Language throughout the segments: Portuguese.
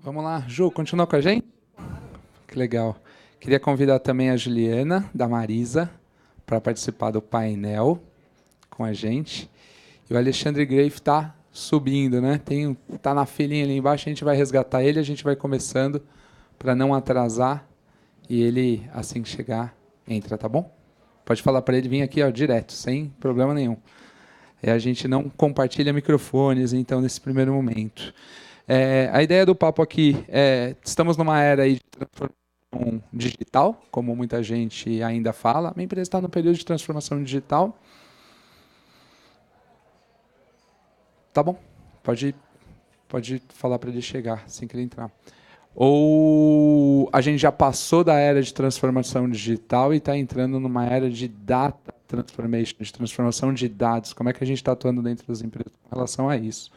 Vamos lá, Ju, continua com a gente? Que legal. Queria convidar também a Juliana, da Marisa, para participar do painel com a gente. E o Alexandre Greif está subindo, né? Tá na filinha ali embaixo, a gente vai resgatar ele, a gente vai começando para não atrasar. E ele, assim que chegar, entra, tá bom? Pode falar para ele vir aqui, ó, direto, sem problema nenhum. A gente não compartilha microfones, então, nesse primeiro momento. A ideia do papo aqui estamos numa era aí de transformação digital, como muita gente ainda fala. A minha empresa está no período de transformação digital. Tá bom, pode falar para ele chegar, assim que ele entrar. Ou a gente já passou da era de transformação digital e está entrando numa era de data transformation, de transformação de dados. Como é que a gente está atuando dentro das empresas com relação a isso?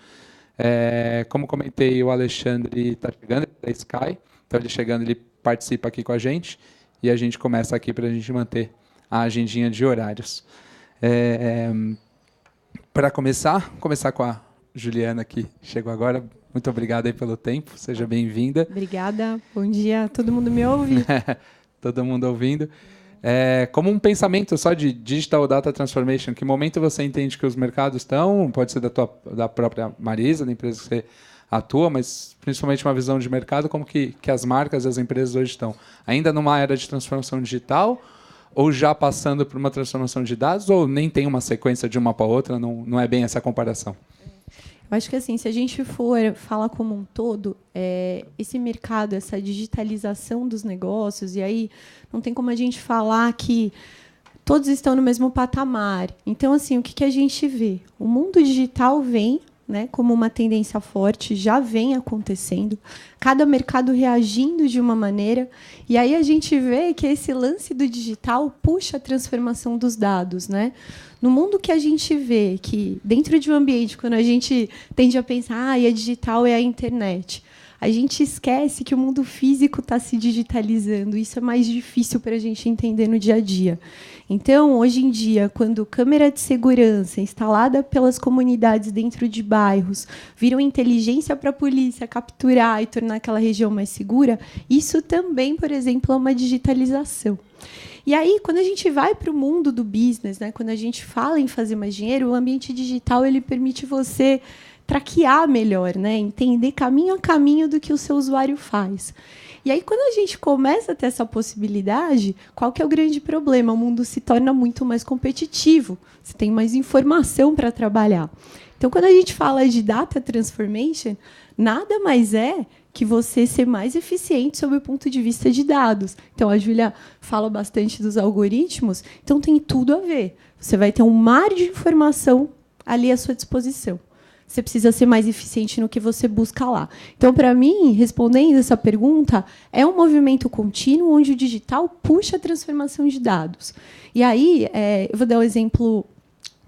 Como comentei, o Alexandre está chegando, ele é da Sky, então ele chegando, ele participa aqui com a gente e a gente começa aqui para a gente manter a agendinha de horários. Para começar com a Juliana, que chegou agora. Muito obrigado aí pelo tempo, seja bem-vinda. Obrigada, bom dia, todo mundo me ouve? Todo mundo ouvindo. Como um pensamento só de Digital Data Transformation, que momento você entende que os mercados estão, pode ser da própria Marisa, da empresa que você atua, mas principalmente uma visão de mercado, como que as marcas e as empresas hoje estão? Ainda numa era de transformação digital, ou já passando por uma transformação de dados, ou nem tem uma sequência de uma para outra, não é bem essa comparação? Eu acho que assim, se a gente for falar como um todo, esse mercado, essa digitalização dos negócios, e aí não tem como a gente falar que todos estão no mesmo patamar. Então, assim, o que a gente vê? O mundo digital vem, né, como uma tendência forte, já vem acontecendo, cada mercado reagindo de uma maneira, e aí a gente vê que esse lance do digital puxa a transformação dos dados, né? No mundo que a gente vê que, dentro de um ambiente, quando a gente tende a pensar, é digital, é a internet, a gente esquece que o mundo físico está se digitalizando. Isso é mais difícil para a gente entender no dia a dia. Então, hoje em dia, quando câmera de segurança instalada pelas comunidades dentro de bairros viram inteligência para a polícia capturar e tornar aquela região mais segura, isso também, por exemplo, é uma digitalização. E aí, quando a gente vai para o mundo do business, né, quando a gente fala em fazer mais dinheiro, o ambiente digital ele permite você traquear melhor, né, entender caminho a caminho do que o seu usuário faz. E aí, quando a gente começa a ter essa possibilidade, qual que é o grande problema? O mundo se torna muito mais competitivo, você tem mais informação para trabalhar. Então, quando a gente fala de data transformation, nada mais é que você ser mais eficiente sob o ponto de vista de dados. Então, a Júlia fala bastante dos algoritmos, então tem tudo a ver. Você vai ter um mar de informação ali à sua disposição. Você precisa ser mais eficiente no que você busca lá. Então, para mim, respondendo essa pergunta, é um movimento contínuo onde o digital puxa a transformação de dados. E aí, eu vou dar um exemplo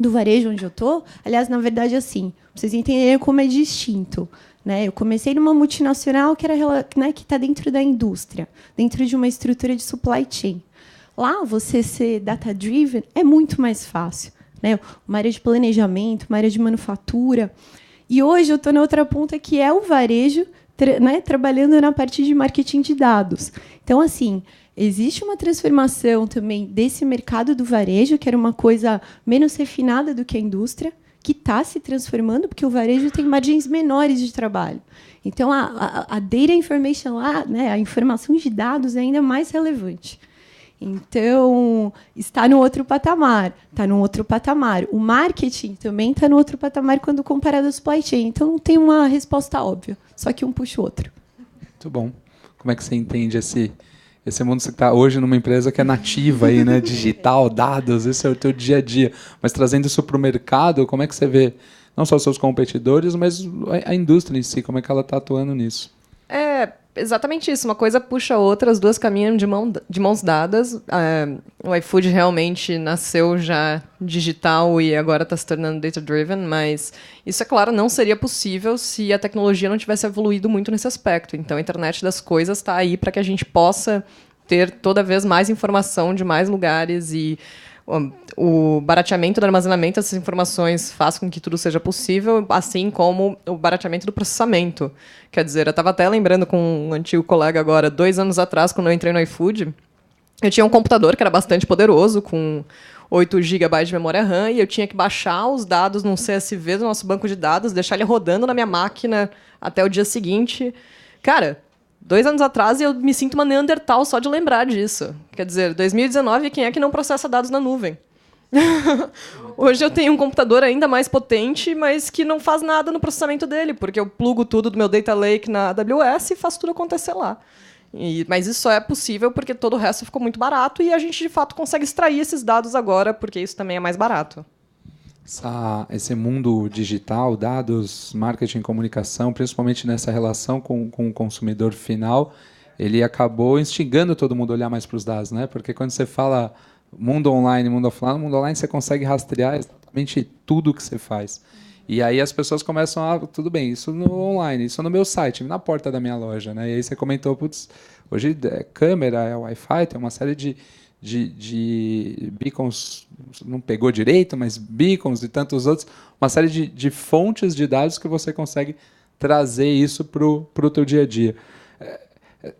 do varejo onde eu estou. Aliás, na verdade, assim, para vocês entenderem como é distinto. Eu comecei numa multinacional que está dentro da indústria, dentro de uma estrutura de supply chain. Lá, você ser data-driven é muito mais fácil. Uma área de planejamento, uma área de manufatura. E hoje eu estou na outra ponta, que é o varejo, trabalhando na parte de marketing de dados. Então, assim, existe uma transformação também desse mercado do varejo, que era uma coisa menos refinada do que a indústria, que está se transformando, porque o varejo tem margens menores de trabalho. Então, a data information lá, a informação de dados é ainda mais relevante. Então, está no outro patamar. Está no outro patamar. O marketing também está no outro patamar quando comparado ao supply chain. Então, não tem uma resposta óbvia, só que um puxa o outro. Muito bom. Como é que você entende esse mundo? Você está hoje numa empresa que é nativa, aí, né? Digital, dados, esse é o teu dia a dia. Mas trazendo isso para o mercado, como é que você vê não só os seus competidores, mas a indústria em si, como é que ela está atuando nisso? É exatamente isso. Uma coisa puxa a outra, as duas caminham de mãos dadas. O iFood realmente nasceu já digital e agora está se tornando data-driven, mas isso, é claro, não seria possível se a tecnologia não tivesse evoluído muito nesse aspecto. Então, a internet das coisas está aí para que a gente possa ter toda vez mais informação de mais lugares e O barateamento do armazenamento dessas informações faz com que tudo seja possível, assim como o barateamento do processamento. Quer dizer, eu estava até lembrando com um antigo colega agora, 2 anos atrás, quando eu entrei no iFood, eu tinha um computador que era bastante poderoso, com 8 GB de memória RAM, e eu tinha que baixar os dados num CSV do nosso banco de dados, deixar ele rodando na minha máquina até o dia seguinte. Cara, 2 anos atrás eu me sinto uma Neandertal só de lembrar disso. Quer dizer, 2019, quem é que não processa dados na nuvem? Hoje eu tenho um computador ainda mais potente, mas que não faz nada no processamento dele, porque eu plugo tudo do meu data lake na AWS e faço tudo acontecer lá. Mas isso só é possível porque todo o resto ficou muito barato e a gente, de fato, consegue extrair esses dados agora, porque isso também é mais barato. Esse mundo digital, dados, marketing, comunicação, principalmente nessa relação com o consumidor final, ele acabou instigando todo mundo a olhar mais para os dados, né? Porque quando você fala mundo online, mundo offline, no mundo online você consegue rastrear exatamente tudo que você faz. E aí as pessoas começam a, tudo bem, isso no online, isso no meu site, na porta da minha loja, né? E aí você comentou, putz, hoje é câmera, é Wi-Fi, tem uma série de beacons, não pegou direito, mas beacons e tantos outros, uma série de fontes de dados que você consegue trazer isso para o teu dia a dia.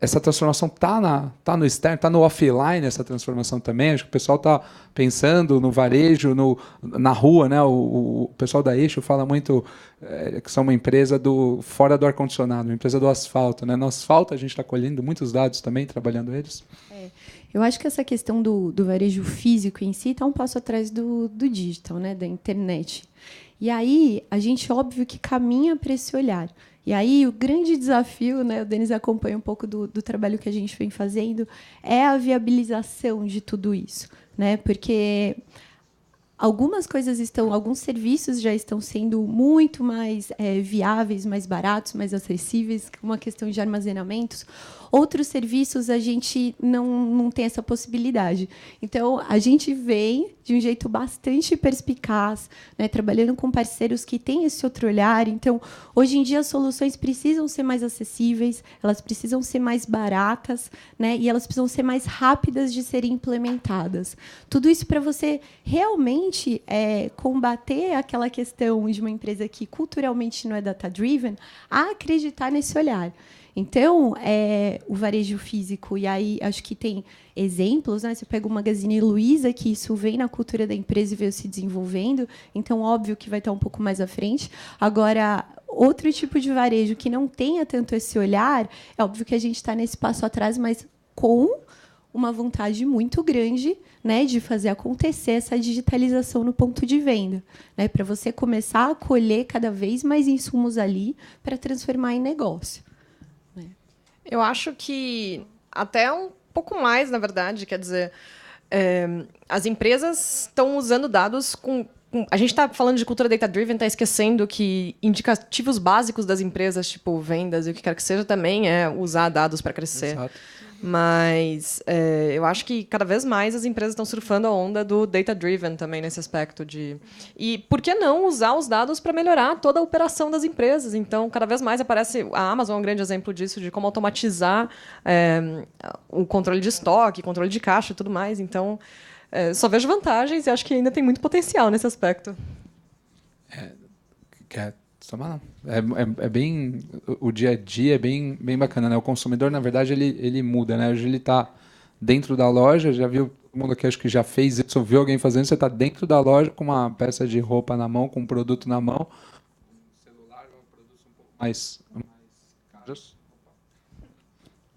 Essa transformação tá no externo, está no offline, essa transformação também. Acho que o pessoal está pensando no varejo, na rua, né? O pessoal da Eixo fala muito que são uma empresa fora do ar-condicionado, uma empresa do asfalto, né? No asfalto a gente está colhendo muitos dados também, trabalhando eles. Eu acho que essa questão do varejo físico em si está um passo atrás do digital, né? Da internet. E aí a gente, óbvio, que caminha para esse olhar. E aí o grande desafio, né, o Denis acompanha um pouco do trabalho que a gente vem fazendo, é a viabilização de tudo isso, né? Porque alguns serviços já estão sendo muito mais viáveis, mais baratos, mais acessíveis, uma questão de armazenamentos. Outros serviços a gente não tem essa possibilidade. Então, a gente vem de um jeito bastante perspicaz, né, trabalhando com parceiros que têm esse outro olhar. Então, hoje em dia, as soluções precisam ser mais acessíveis, elas precisam ser mais baratas, né, e elas precisam ser mais rápidas de serem implementadas. Tudo isso para você realmente combater aquela questão de uma empresa que culturalmente não é data-driven, a acreditar nesse olhar. Então, o varejo físico, e aí acho que tem exemplos, né? Você pega o Magazine Luiza, que isso vem na cultura da empresa e veio se desenvolvendo, então, óbvio que vai estar um pouco mais à frente. Agora, outro tipo de varejo que não tenha tanto esse olhar, é óbvio que a gente está nesse passo atrás, mas com uma vontade muito grande, né, de fazer acontecer essa digitalização no ponto de venda, né, para você começar a colher cada vez mais insumos ali para transformar em negócio. Eu acho que até um pouco mais, na verdade. Quer dizer, as empresas estão usando dados com... A gente está falando de cultura data-driven, está esquecendo que indicativos básicos das empresas, tipo vendas e o que quer que seja, também é usar dados para crescer. Exato. Mas eu acho que cada vez mais as empresas estão surfando a onda do data-driven também nesse aspecto de... E por que não usar os dados para melhorar toda a operação das empresas? Então, cada vez mais aparece... A Amazon é um grande exemplo disso, de como automatizar o controle de estoque, controle de caixa e tudo mais. Então, só vejo vantagens e acho que ainda tem muito potencial nesse aspecto. É bem, o dia a dia é bem bacana, né? O consumidor, na verdade, ele muda, né? Hoje ele está dentro da loja, já viu, todo mundo aqui acho que já fez isso, viu alguém fazendo, você está dentro da loja com uma peça de roupa na mão, com um produto na mão, um celular, um produto um pouco mais caros.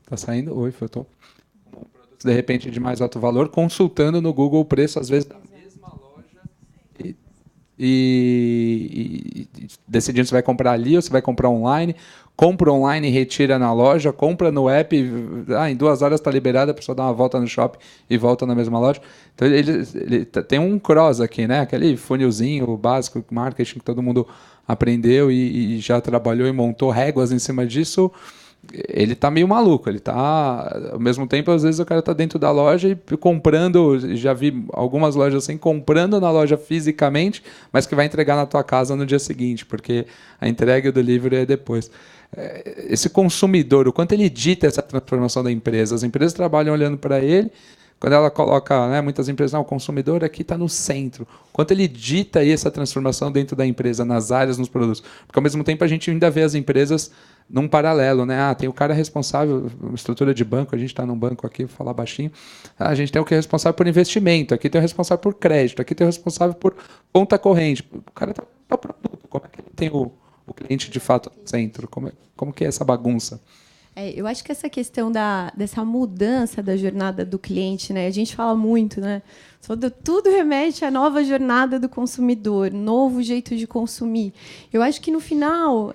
Tá saindo? Oi, faltou. Um produto, de repente, de mais alto valor, consultando no Google o preço, às vezes, da mesma loja e decidindo se vai comprar ali ou se vai comprar online. Compra online e retira na loja, compra no app, em 2 horas está liberado, a pessoa dá uma volta no shopping e volta na mesma loja. Então ele tem um cross aqui, né? Aquele funilzinho básico, marketing que todo mundo aprendeu e já trabalhou e montou réguas em cima disso. Ele está meio maluco, ele está, ao mesmo tempo, às vezes o cara está dentro da loja e comprando, já vi algumas lojas assim, comprando na loja fisicamente, mas que vai entregar na tua casa no dia seguinte, porque a entrega e o delivery é depois. Esse consumidor, o quanto ele dita essa transformação da empresa, as empresas trabalham olhando para ele, quando ela coloca, né, muitas empresas, o consumidor aqui está no centro. Quanto ele dita aí essa transformação dentro da empresa, nas áreas, nos produtos. Porque, ao mesmo tempo, a gente ainda vê as empresas num paralelo, né? Tem o cara responsável, estrutura de banco, a gente está num banco aqui, vou falar baixinho, a gente tem o que é responsável por investimento, aqui tem o responsável por crédito, aqui tem o responsável por conta corrente. O cara está no produto, como é que ele tem o cliente de fato no centro? Como que é essa bagunça? Eu acho que essa questão dessa mudança da jornada do cliente, né? A gente fala muito, né? Tudo remete à nova jornada do consumidor, novo jeito de consumir. Eu acho que no final,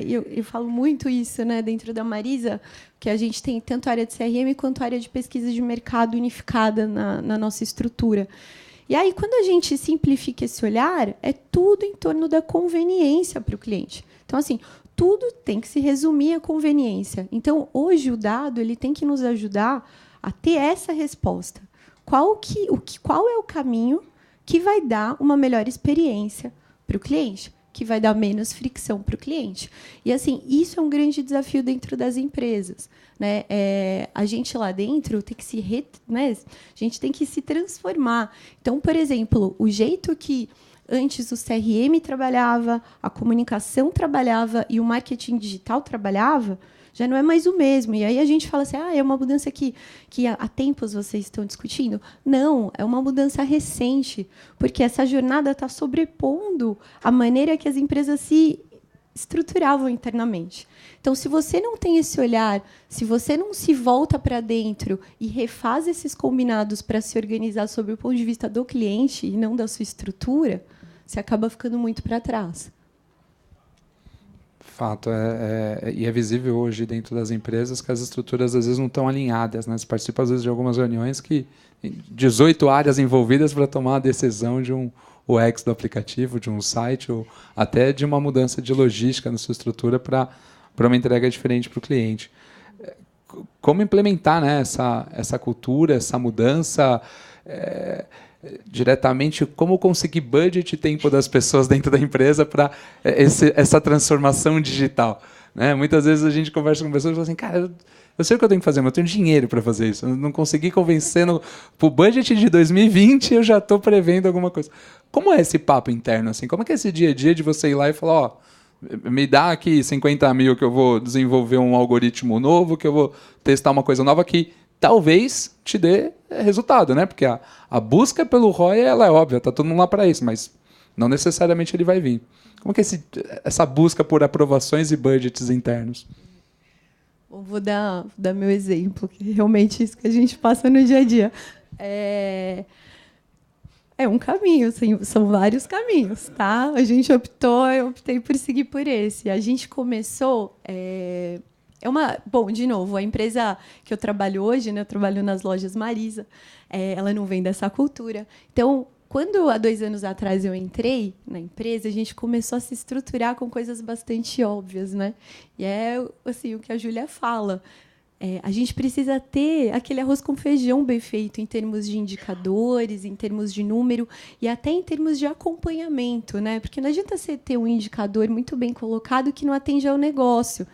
eu falo muito isso, né? Dentro da Marisa, que a gente tem tanto a área de CRM quanto a área de pesquisa de mercado unificada na nossa estrutura. E aí, quando a gente simplifica esse olhar, é tudo em torno da conveniência para o cliente. Então, assim, tudo tem que se resumir à conveniência. Então, hoje, o dado ele tem que nos ajudar a ter essa resposta. Qual é o caminho que vai dar uma melhor experiência para o cliente, que vai dar menos fricção para o cliente? E, assim, isso é um grande desafio dentro das empresas, né? A gente lá dentro tem que né? A gente tem que se transformar. Então, por exemplo, o jeito que antes o CRM trabalhava, a comunicação trabalhava e o marketing digital trabalhava, já não é mais o mesmo. E aí a gente fala assim, é uma mudança que há tempos vocês estão discutindo. Não, é uma mudança recente, porque essa jornada está sobrepondo a maneira que as empresas se estruturavam internamente. Então, se você não tem esse olhar, se você não se volta para dentro e refaz esses combinados para se organizar sob o ponto de vista do cliente e não da sua estrutura, você acaba ficando muito para trás. Fato. E é visível hoje dentro das empresas que as estruturas às vezes não estão alinhadas, né? Você participa às vezes de algumas reuniões que 18 áreas envolvidas para tomar a decisão de um UX do aplicativo, de um site, ou até de uma mudança de logística na sua estrutura para uma entrega diferente para o cliente. Como implementar, né, essa cultura, essa mudança diretamente, como conseguir budget e tempo das pessoas dentro da empresa para essa transformação digital, né? Muitas vezes a gente conversa com pessoas e fala assim, cara, eu sei o que eu tenho que fazer, mas eu tenho dinheiro para fazer isso. Eu não consegui convencer para o budget de 2020, eu já estou prevendo alguma coisa. Como é esse papo interno? Assim? Como é que é esse dia a dia de você ir lá e falar, me dá aqui 50 mil que eu vou desenvolver um algoritmo novo, que eu vou testar uma coisa nova que talvez te dê resultado, né? Porque a busca pelo ROI ela é óbvia, tá todo mundo lá para isso, mas não necessariamente ele vai vir. Como que é essa busca por aprovações e budgets internos? Vou dar meu exemplo, que realmente é isso que a gente passa no dia a dia. É um caminho, são vários caminhos, tá? Eu optei por seguir por esse. A gente começou... Bom, de novo, a empresa que eu trabalho hoje, né, eu trabalho nas lojas Marisa, ela não vem dessa cultura. Então, quando há 2 anos atrás eu entrei na empresa, a gente começou a se estruturar com coisas bastante óbvias, né? E é assim, o que a Júlia fala. A gente precisa ter aquele arroz com feijão bem feito em termos de indicadores, em termos de número e até em termos de acompanhamento, né? Porque não adianta você ter um indicador muito bem colocado que não atende ao negócio.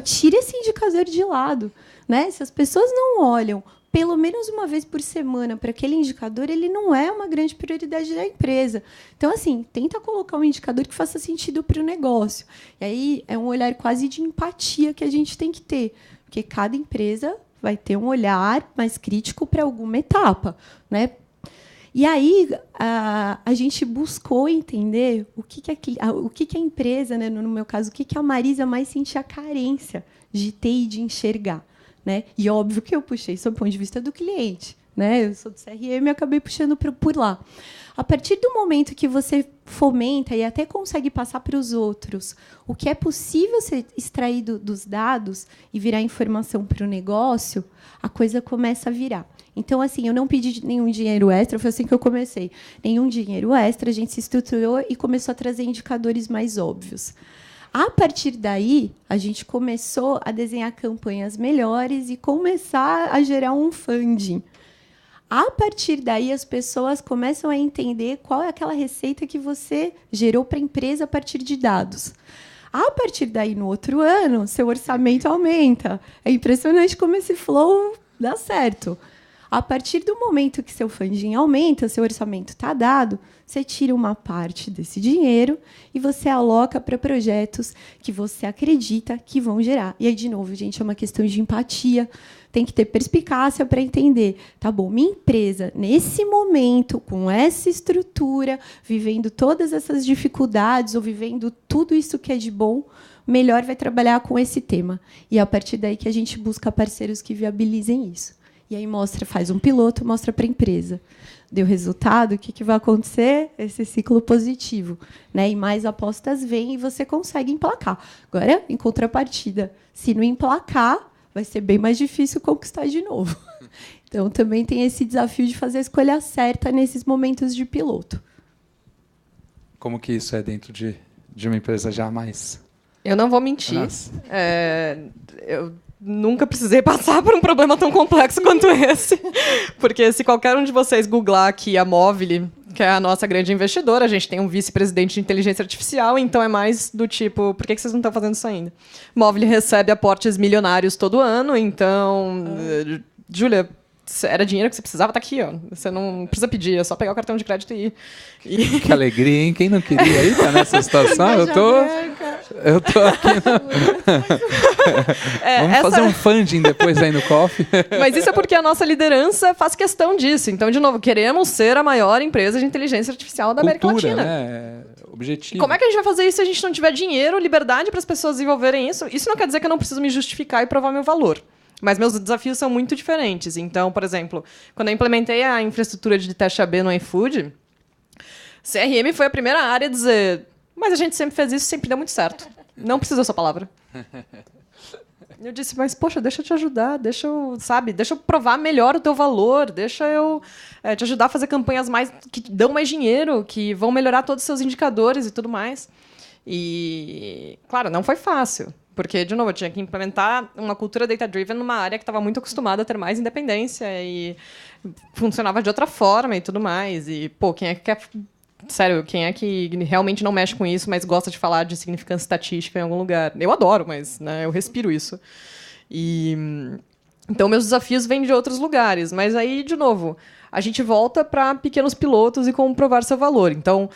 Tira esse indicador de lado, né? Se as pessoas não olham pelo menos uma vez por semana para aquele indicador, ele não é uma grande prioridade da empresa. Então, assim, tenta colocar um indicador que faça sentido para o negócio. E aí é um olhar quase de empatia que a gente tem que ter, porque cada empresa vai ter um olhar mais crítico para alguma etapa, né? E aí a gente buscou entender o que a empresa, né, no meu caso, o que a Marisa mais sentia carência de ter e de enxergar, né? E óbvio que eu puxei sob o ponto de vista do cliente, né? Eu sou do CRM e acabei puxando por lá. A partir do momento que você fomenta e até consegue passar para os outros o que é possível ser extraído dos dados e virar informação para o negócio, a coisa começa a virar. Então, assim, eu não pedi nenhum dinheiro extra, foi assim que eu comecei. Nenhum dinheiro extra, a gente se estruturou e começou a trazer indicadores mais óbvios. A partir daí, a gente começou a desenhar campanhas melhores e começar a gerar um funding. A partir daí, as pessoas começam a entender qual é aquela receita que você gerou para a empresa a partir de dados. A partir daí, no outro ano, seu orçamento aumenta. É impressionante como esse flow dá certo. A partir do momento que seu funding aumenta, seu orçamento está dado, você tira uma parte desse dinheiro e você aloca para projetos que você acredita que vão gerar. E aí, de novo, gente, é uma questão de empatia. Tem que ter perspicácia para entender. Tá bom, minha empresa, nesse momento, com essa estrutura, vivendo todas essas dificuldades ou vivendo tudo isso que é de bom, melhor vai trabalhar com esse tema. E é a partir daí que a gente busca parceiros que viabilizem isso. E aí faz um piloto, mostra para a empresa. Deu resultado, o que vai acontecer? Esse ciclo positivo, né? E mais apostas vêm e você consegue emplacar. Agora, em contrapartida, se não emplacar, vai ser bem mais difícil conquistar de novo. Então, também tem esse desafio de fazer a escolha certa nesses momentos de piloto. Como que isso é dentro de uma empresa já mais... Eu não vou mentir. Eu nunca precisei passar por um problema tão complexo quanto esse. Porque se qualquer um de vocês googlar aqui a Movile, que é a nossa grande investidora, a gente tem um vice-presidente de inteligência artificial, então é mais do tipo, por que vocês não estão fazendo isso ainda? Movile recebe aportes milionários todo ano, então... Júlia, era dinheiro que você precisava, tá aqui, ó. Você não precisa pedir, é só pegar o cartão de crédito e ir. Que alegria, hein? Quem não queria aí tá nessa situação? Eu tô aqui. Vamos fazer um funding depois aí no coffee. Mas isso é porque a nossa liderança faz questão disso. Então, de novo, queremos ser a maior empresa de inteligência artificial da América Latina. Né? Objetivo. E como é que a gente vai fazer isso se a gente não tiver dinheiro, liberdade para as pessoas desenvolverem isso? Isso não quer dizer que eu não preciso me justificar e provar meu valor. Mas meus desafios são muito diferentes. Então, por exemplo, quando eu implementei a infraestrutura de teste AB no iFood, CRM foi a primeira área a dizer, mas a gente sempre fez isso e sempre deu muito certo. Não precisa da sua palavra. Eu disse, mas, poxa, deixa eu te ajudar, deixa eu provar melhor o teu valor, deixa eu te ajudar a fazer campanhas que dão mais dinheiro, que vão melhorar todos os seus indicadores e tudo mais. E, claro, não foi fácil. Porque, de novo, eu tinha que implementar uma cultura data-driven numa área que estava muito acostumada a ter mais independência e funcionava de outra forma e tudo mais. E, pô, quem é que quer... Sério, quem é que realmente não mexe com isso, mas gosta de falar de significância estatística em algum lugar? Eu adoro, mas né, eu respiro isso. Então, meus desafios vêm de outros lugares. Mas aí, de novo, a gente volta para pequenos pilotos e como provar seu valor. Então...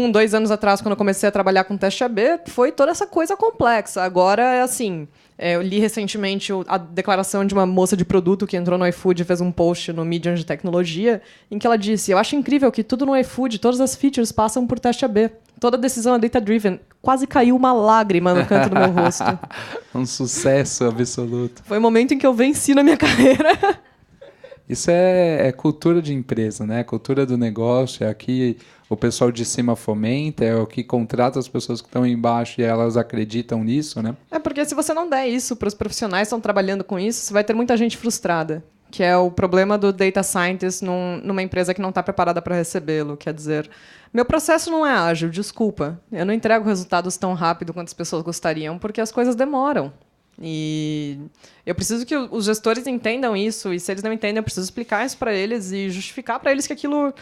2 anos atrás, quando eu comecei a trabalhar com teste AB, foi toda essa coisa complexa. Agora é assim, eu li recentemente a declaração de uma moça de produto que entrou no iFood e fez um post no Medium de tecnologia, em que ela disse, eu acho incrível que tudo no iFood, todas as features passam por teste AB. Toda decisão é data-driven. Quase caiu uma lágrima no canto do meu rosto. Um sucesso absoluto. Foi o momento em que eu venci na minha carreira. Isso é cultura de empresa, né? Cultura do negócio, é aqui o pessoal de cima fomenta, é o que contrata as pessoas que estão embaixo e elas acreditam nisso, né? É porque se você não der isso para os profissionais que estão trabalhando com isso, você vai ter muita gente frustrada, que é o problema do data scientist numa empresa que não está preparada para recebê-lo. Quer dizer, meu processo não é ágil, desculpa. Eu não entrego resultados tão rápido quanto as pessoas gostariam, porque as coisas demoram. E eu preciso que os gestores entendam isso, e se eles não entendem, eu preciso explicar isso para eles e justificar para eles que aquilo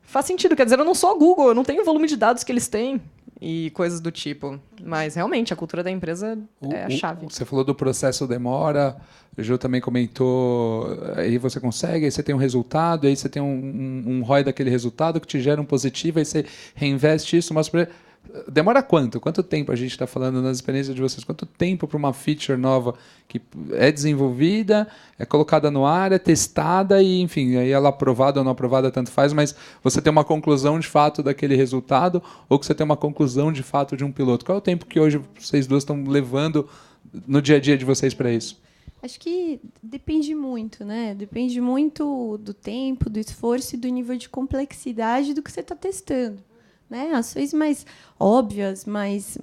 faz sentido. Quer dizer, eu não sou a Google, eu não tenho o volume de dados que eles têm e coisas do tipo. Mas, realmente, a cultura da empresa é a chave. Você falou do processo demora, o Ju também comentou, aí você consegue, aí você tem um resultado, aí você tem um ROI daquele resultado que te gera um positivo, aí você reinveste isso, mas... Demora quanto? Quanto tempo a gente está falando nas experiências de vocês? Quanto tempo para uma feature nova que é desenvolvida, é colocada no ar, é testada e, enfim, aí ela aprovada ou não aprovada, tanto faz, mas você tem uma conclusão de fato daquele resultado ou que você tem uma conclusão de fato de um piloto? Qual é o tempo que hoje vocês duas estão levando no dia a dia de vocês para isso? Acho que depende muito, né? Depende muito do tempo, do esforço e do nível de complexidade do que você está testando. Né? Ações mais óbvias, mais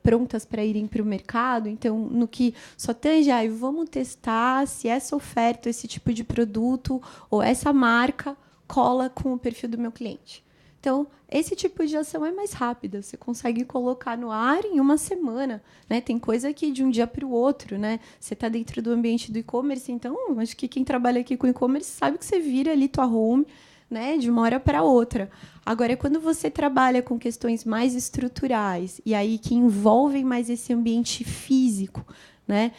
prontas para irem para o mercado. Então, no que só tem já, vamos testar se essa oferta, esse tipo de produto ou essa marca cola com o perfil do meu cliente. Então, esse tipo de ação é mais rápida. Você consegue colocar no ar em uma semana. Né? Tem coisa que de um dia para o outro. Né? Você está dentro do ambiente do e-commerce, então acho que quem trabalha aqui com e-commerce sabe que você vira ali tua home, né, de uma hora para outra. Agora, quando você trabalha com questões mais estruturais e aí que envolvem mais esse ambiente físico, né,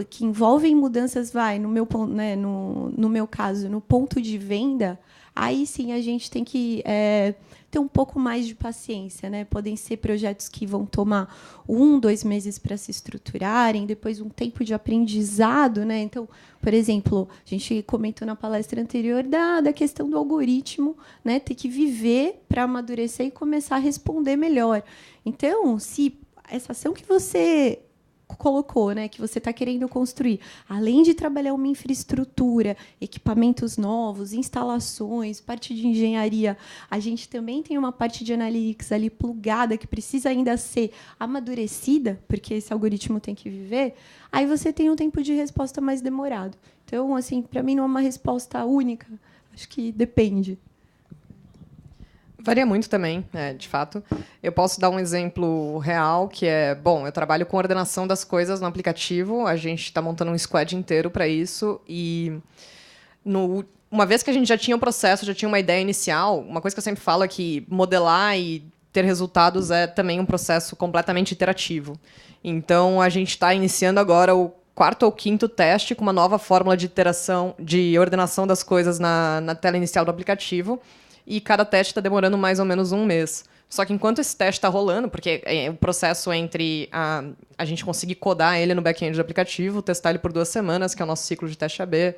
que envolvem mudanças, no meu caso, no ponto de venda, aí sim a gente tem que ter um pouco mais de paciência, né? Podem ser projetos que vão tomar 1, 2 meses para se estruturarem, depois um tempo de aprendizado, né? Então, por exemplo, a gente comentou na palestra anterior da questão do algoritmo, né? Ter que viver para amadurecer e começar a responder melhor. Então, se essa ação que você colocou, né, que você está querendo construir, além de trabalhar uma infraestrutura, equipamentos novos, instalações, parte de engenharia, a gente também tem uma parte de analytics ali plugada que precisa ainda ser amadurecida, porque esse algoritmo tem que viver, aí você tem um tempo de resposta mais demorado. Então, assim, para mim não é uma resposta única, acho que depende. Varia muito também, de fato. Eu posso dar um exemplo real, que é, bom, eu trabalho com ordenação das coisas no aplicativo, a gente está montando um squad inteiro para isso, e uma vez que a gente já tinha um processo, já tinha uma ideia inicial, uma coisa que eu sempre falo é que modelar e ter resultados é também um processo completamente iterativo. Então, a gente está iniciando agora o 4º ou 5º teste com uma nova fórmula de iteração, de ordenação das coisas na tela inicial do aplicativo, e cada teste está demorando mais ou menos 1 mês. Só que enquanto esse teste está rolando, porque o processo entre a gente conseguir codar ele no back-end do aplicativo, testar ele por 2 semanas, que é o nosso ciclo de teste AB,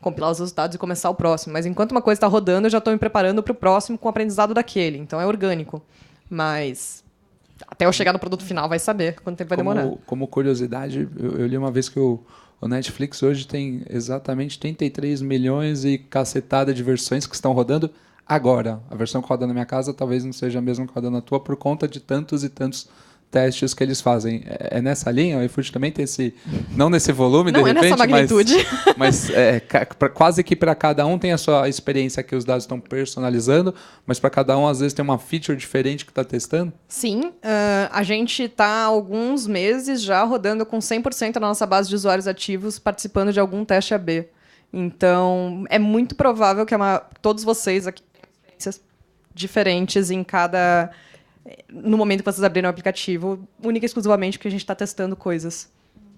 compilar os resultados e começar o próximo. Mas enquanto uma coisa está rodando, eu já estou me preparando para o próximo com o aprendizado daquele. Então é orgânico. Mas até eu chegar no produto final vai saber quanto tempo vai demorar. Como curiosidade, eu li uma vez que o Netflix hoje tem exatamente 33 milhões e cacetada de versões que estão rodando agora. A versão que roda na minha casa talvez não seja a mesma que roda na tua por conta de tantos e tantos testes que eles fazem. É nessa linha? O iFood também tem esse... Não nesse volume, não de repente, nessa magnitude. mas quase que para cada um tem a sua experiência que os dados estão personalizando, mas para cada um, às vezes, tem uma feature diferente que está testando? Sim. A gente está há alguns meses já rodando com 100% da nossa base de usuários ativos participando de algum teste AB. Então, é muito provável que todos vocês aqui tenham experiências diferentes no momento que vocês abrirem o aplicativo, única e exclusivamente porque a gente está testando coisas.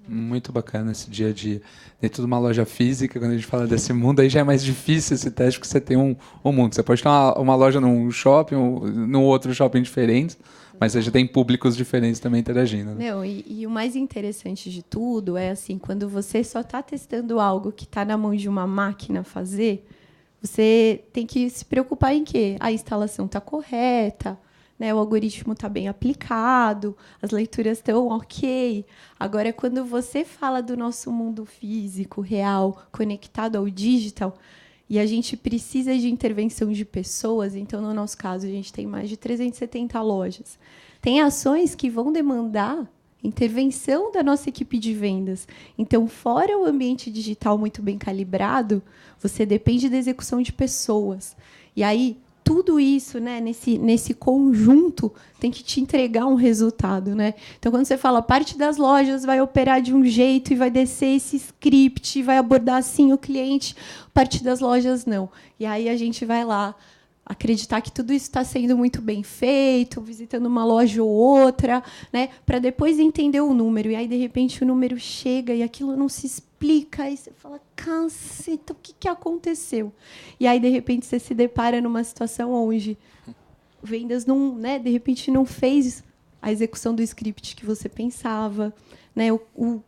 Muito bacana esse dia a dia. Dentro de uma loja física, quando a gente fala desse mundo, aí já é mais difícil esse teste, porque você tem um mundo. Você pode ter uma loja num shopping, num outro shopping diferente, mas você já tem públicos diferentes também interagindo. Né? Não, e o mais interessante de tudo é assim, quando você só está testando algo que está na mão de uma máquina fazer, você tem que se preocupar em quê? A instalação está correta, né? O algoritmo está bem aplicado, as leituras estão ok. Agora, quando você fala do nosso mundo físico, real, conectado ao digital, e a gente precisa de intervenção de pessoas, então, no nosso caso, a gente tem mais de 370 lojas. Tem ações que vão demandar intervenção da nossa equipe de vendas. Então, fora o ambiente digital muito bem calibrado, você depende da execução de pessoas. E aí, tudo isso, né, nesse conjunto, tem que te entregar um resultado. Né? Então, quando você fala, parte das lojas vai operar de um jeito e vai descer esse script, vai abordar assim o cliente, parte das lojas não. E aí a gente vai lá acreditar que tudo isso está sendo muito bem feito, visitando uma loja ou outra, né, para depois entender o número. E aí, de repente, o número chega e aquilo não se explica. E você fala, caceta, o que aconteceu? E aí, de repente, você se depara numa situação onde vendas não, né, de repente, não fez a execução do script que você pensava, né, o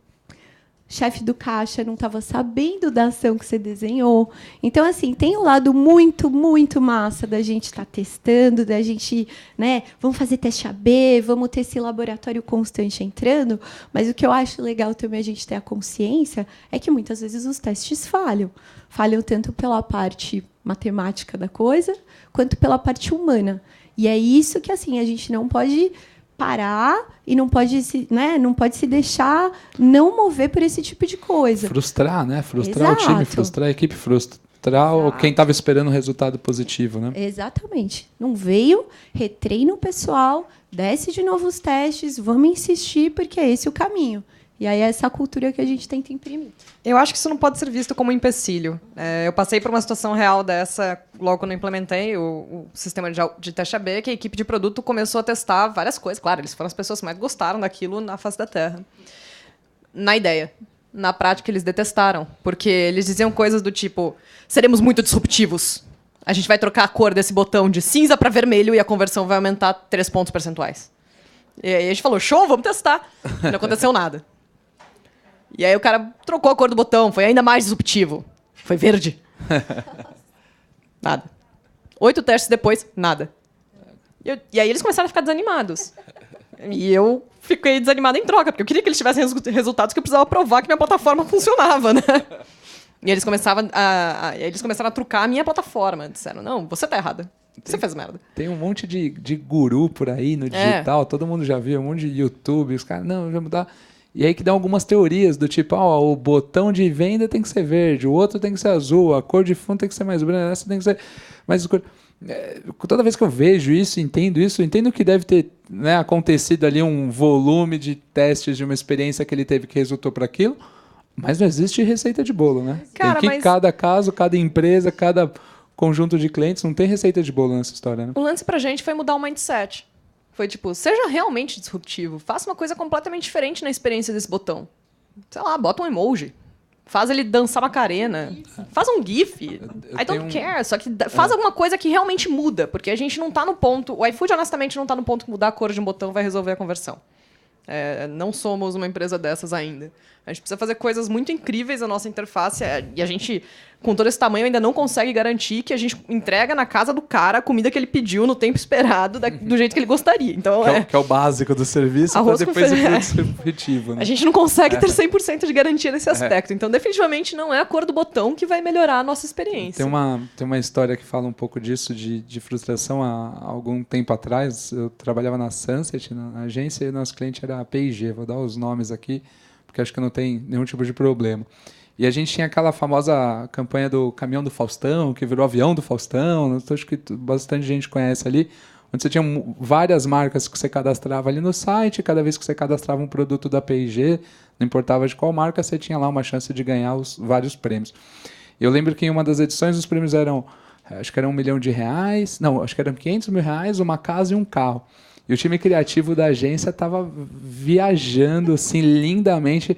chefe do caixa não estava sabendo da ação que você desenhou. Então, assim, tem um lado muito, muito massa da gente estar testando, da gente, né, vamos fazer teste AB, vamos ter esse laboratório constante entrando, mas o que eu acho legal também a gente ter a consciência é que muitas vezes os testes falham. Falham tanto pela parte matemática da coisa, quanto pela parte humana. E é isso que, assim, a gente não pode parar e não pode se deixar não mover por esse tipo de coisa. Frustrar, né? Frustrar Exato. O time, frustrar a equipe, frustrar quem estava esperando um resultado positivo, né? Exatamente. Não veio, retreina o pessoal, desce de novo os testes, vamos insistir, porque é esse o caminho. E aí é essa cultura que a gente tenta imprimir. Eu acho que isso não pode ser visto como um empecilho. Eu passei por uma situação real dessa logo quando eu implementei o sistema de teste AB, que a equipe de produto começou a testar várias coisas. Claro, eles foram as pessoas que mais gostaram daquilo na face da Terra. na ideia. Na prática, eles detestaram. Porque eles diziam coisas do tipo, seremos muito disruptivos. A gente vai trocar a cor desse botão de cinza para vermelho e a conversão vai aumentar 3 pontos percentuais. E aí a gente falou, show, vamos testar. Não aconteceu nada. E aí o cara trocou a cor do botão, foi ainda mais disruptivo. Foi verde. Nada. 8 testes depois, nada. E aí eles começaram a ficar desanimados. E eu fiquei desanimada em troca, porque eu queria que eles tivessem resultados que eu precisava provar que minha plataforma funcionava, né? E eles começaram a trucar a minha plataforma. Disseram, não, você tá errada. Você fez merda. Tem um monte de guru por aí no digital, todo mundo já viu, um monte de YouTube, os caras, não, vai mudar. E aí que dão algumas teorias do tipo, o botão de venda tem que ser verde, o outro tem que ser azul, a cor de fundo tem que ser mais branca, essa tem que ser mais escura. Toda vez que eu vejo isso, entendo que deve ter, né, acontecido ali um volume de testes de uma experiência que ele teve que resultou para aquilo, mas não existe receita de bolo, né? Cara, tem que cada caso, cada empresa, cada conjunto de clientes, não tem receita de bolo nessa história, né? O lance pra gente foi mudar o mindset. Foi tipo, seja realmente disruptivo, faça uma coisa completamente diferente na experiência desse botão. Sei lá, bota um emoji. Faz ele dançar Macarena. Faz um GIF. I don't care. Só que faz alguma coisa que realmente muda. Porque a gente não tá no ponto... O iFood, honestamente, não tá no ponto que mudar a cor de um botão vai resolver a conversão. Não somos uma empresa dessas ainda. A gente precisa fazer coisas muito incríveis na nossa interface. E a gente, com todo esse tamanho, ainda não consegue garantir que a gente entrega na casa do cara a comida que ele pediu no tempo esperado, do jeito que ele gostaria. Então, que é o básico do serviço, para depois ir pro disruptivo. Né? A gente não consegue ter 100% de garantia nesse aspecto. Então, definitivamente, não é a cor do botão que vai melhorar a nossa experiência. Tem uma história que fala um pouco disso, de frustração. Há algum tempo atrás, eu trabalhava na Sunset, na agência, e o nosso cliente era a P&G. Vou dar os nomes aqui, porque acho que não tem nenhum tipo de problema. E a gente tinha aquela famosa campanha do caminhão do Faustão, que virou avião do Faustão, acho que bastante gente conhece ali, onde você tinha várias marcas que você cadastrava ali no site, cada vez que você cadastrava um produto da P&G, não importava de qual marca, você tinha lá uma chance de ganhar vários prêmios. Eu lembro que em uma das edições os prêmios eram, acho que era R$1 milhão, não, acho que eram R$500 mil, uma casa e um carro. E o time criativo da agência estava viajando assim, lindamente.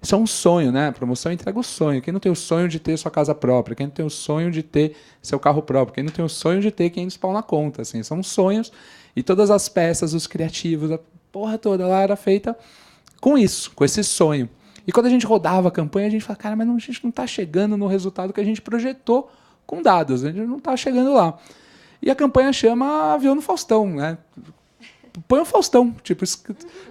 Isso é um sonho, né? A promoção entrega o sonho. Quem não tem o sonho de ter sua casa própria? Quem não tem o sonho de ter seu carro próprio? Quem não tem o sonho de ter 500 pau na conta? Assim, são sonhos. E todas as peças, os criativos, a porra toda lá era feita com isso, com esse sonho. E quando a gente rodava a campanha, a gente falava, cara, mas a gente não está chegando no resultado que a gente projetou com dados. A gente não está chegando lá. E a campanha chama Avião no Faustão, né? Põe o Faustão. Tipo,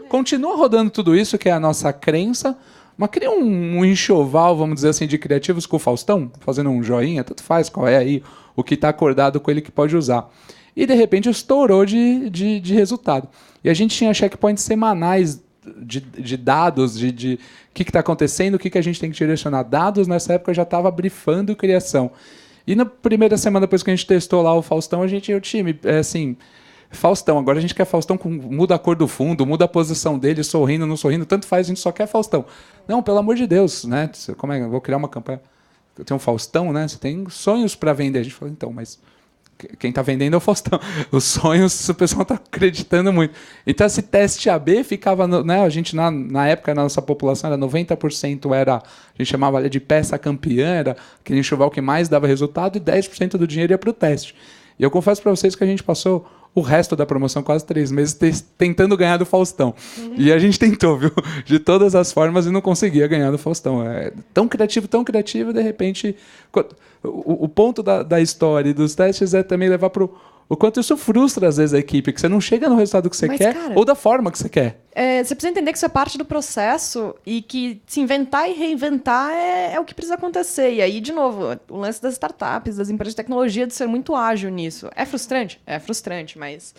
continua rodando tudo isso, que é a nossa crença, mas cria um enxoval, vamos dizer assim, de criativos com o Faustão, fazendo um joinha, tanto faz qual é aí o que está acordado com ele que pode usar. E, de repente, estourou de resultado. E a gente tinha checkpoints semanais de dados, de o que está acontecendo, o que a gente tem que direcionar. Dados, nessa época, já estava brifando criação. E na primeira semana, depois que a gente testou lá o Faustão, o time, assim... Faustão, agora a gente quer Faustão muda a cor do fundo, muda a posição dele, sorrindo, não sorrindo, tanto faz, a gente só quer Faustão. Não, pelo amor de Deus, né? Como é? Eu vou criar uma campanha. Eu tenho um Faustão, né? Você tem sonhos para vender. A gente falou, então, mas quem está vendendo é o Faustão. Os sonhos, o pessoal está acreditando muito. Então, esse teste AB ficava, né? A gente, na época, na nossa população, era 90% a gente chamava ali de peça campeã, era aquele enxoval que mais dava resultado, e 10% do dinheiro ia para o teste. E eu confesso para vocês que a gente passou o resto da promoção, quase 3 meses, tentando ganhar do Faustão. E a gente tentou, viu? De todas as formas e não conseguia ganhar do Faustão. É tão criativo, de repente... O ponto da história e dos testes é também levar para o quanto isso frustra, às vezes, a equipe, que você não chega no resultado que você quer, cara, ou da forma que você quer. Você precisa entender que isso é parte do processo e que se inventar e reinventar é o que precisa acontecer. E aí, de novo, o lance das startups, das empresas de tecnologia, de ser muito ágil nisso. É frustrante? É frustrante, mas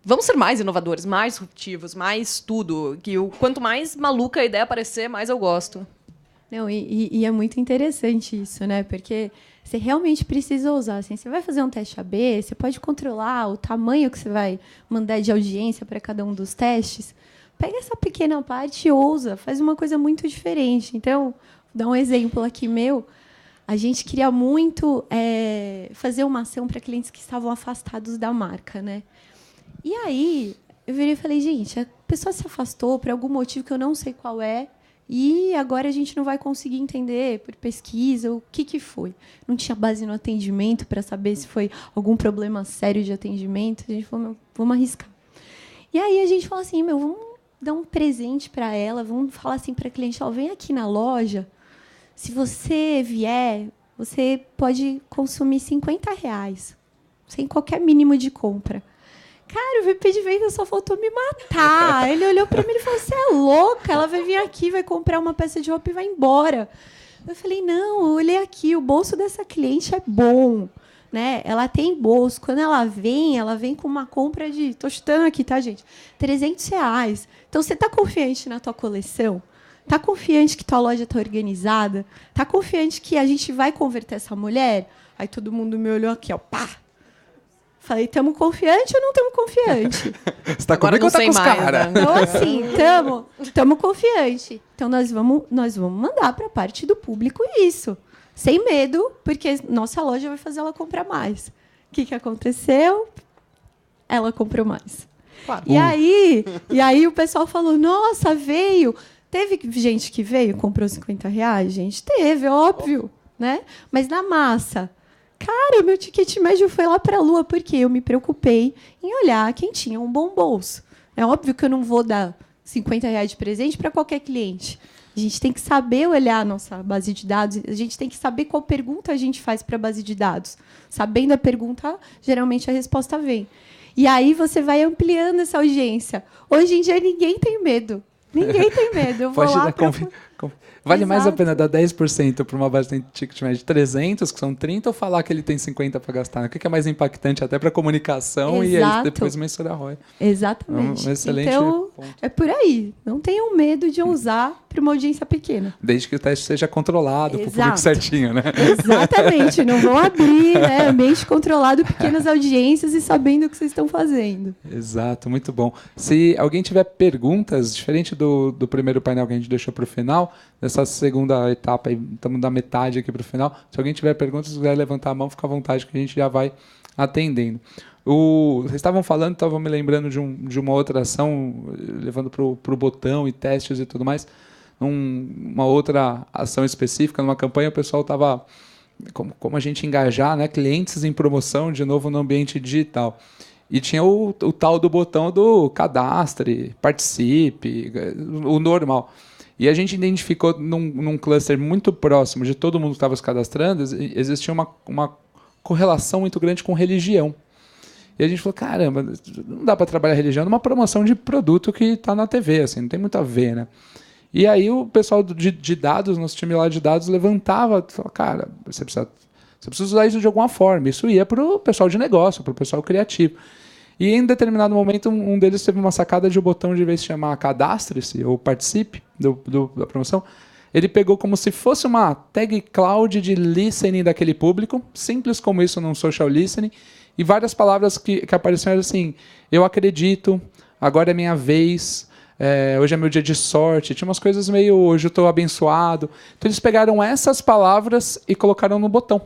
vamos ser mais inovadores, mais disruptivos, mais tudo. Que quanto mais maluca a ideia aparecer, mais eu gosto. Não, e é muito interessante isso, né? Porque você realmente precisa usar. Assim, você vai fazer um teste AB, você pode controlar o tamanho que você vai mandar de audiência para cada um dos testes. Pega essa pequena parte e usa. Faz uma coisa muito diferente. Então, vou dar um exemplo aqui meu. A gente queria muito fazer uma ação para clientes que estavam afastados da marca, né? E aí, eu virei e falei, gente, a pessoa se afastou por algum motivo que eu não sei qual é, e agora a gente não vai conseguir entender por pesquisa o que foi. Não tinha base no atendimento para saber se foi algum problema sério de atendimento. A gente falou, meu, vamos arriscar. E aí a gente falou assim, meu, vamos dar um presente para ela, vamos falar assim para a cliente, ó, vem aqui na loja, se você vier, você pode consumir R$50, sem qualquer mínimo de compra. Cara, o VP de venda só faltou me matar. Ele olhou para mim e falou, você é louca? Ela vai vir aqui, vai comprar uma peça de roupa e vai embora. Eu falei, não, eu olhei aqui, o bolso dessa cliente é bom. Né? Ela tem bolso. Quando ela vem com uma compra de... Estou chutando aqui, tá, gente? R$300. Então, você está confiante na tua coleção? Está confiante que tua loja está organizada? Está confiante que a gente vai converter essa mulher? Aí todo mundo me olhou aqui, ó, pá! Falei, estamos confiantes ou não estamos confiantes? Você está comigo ou tá com os caras? Então, assim, estamos confiantes. Então, nós vamos mandar para a parte do público isso. Sem medo, porque nossa loja vai fazer ela comprar mais. O que aconteceu? Ela comprou mais. Claro. E aí o pessoal falou, nossa, veio. Teve gente que veio, comprou R$50? Gente, teve, óbvio. Né? Mas na massa... Cara, o meu ticket médio foi lá para a lua, porque eu me preocupei em olhar quem tinha um bom bolso. É óbvio que eu não vou dar R$50 de presente para qualquer cliente. A gente tem que saber olhar a nossa base de dados, a gente tem que saber qual pergunta a gente faz para a base de dados. Sabendo a pergunta, geralmente a resposta vem. E aí você vai ampliando essa audiência. Hoje em dia ninguém tem medo. Ninguém tem medo. Eu vou lá Vale mais a pena dar 10% para uma base de ticket médio de 300, que são 30, ou falar que ele tem 50 para gastar? O que é mais impactante até para a comunicação e aí depois mensurar a ROI? Exatamente. Um excelente então, ponto. É por aí. Não tenham medo de usar para uma audiência pequena. Desde que o teste seja controlado para o público certinho, né? Exatamente. Não vão abrir, né, ambiente controlado, pequenas audiências e sabendo o que vocês estão fazendo. Exato, muito bom. Se alguém tiver perguntas, diferente do primeiro painel que a gente deixou para o final, nessa segunda etapa, estamos da metade aqui para o final. Se alguém tiver perguntas, se quiser levantar a mão, fica à vontade que a gente já vai atendendo. Vocês estavam falando, estavam me lembrando de uma outra ação, levando para o botão e testes e tudo mais. Uma outra ação específica, numa campanha, o pessoal estava... Como a gente engajar, né, clientes em promoção, de novo, no ambiente digital. E tinha o tal do botão do cadastre, participe, o normal. E a gente identificou num cluster muito próximo de todo mundo que estava se cadastrando, existia uma correlação muito grande com religião. E a gente falou, caramba, não dá para trabalhar religião numa promoção de produto que está na TV, assim, não tem muito a ver, né? E aí o pessoal de dados, nosso time lá de dados, levantava e falava, cara, você precisa usar isso de alguma forma. Isso ia para o pessoal de negócio, para o pessoal criativo. E em determinado momento, um deles teve uma sacada de o botão, de vez de chamar cadastre-se ou participe da promoção, ele pegou como se fosse uma tag cloud de listening daquele público, simples como isso num social listening, e várias palavras que apareciam assim, eu acredito, agora é minha vez, hoje é meu dia de sorte, tinha umas coisas meio, hoje eu estou abençoado. Então eles pegaram essas palavras e colocaram no botão.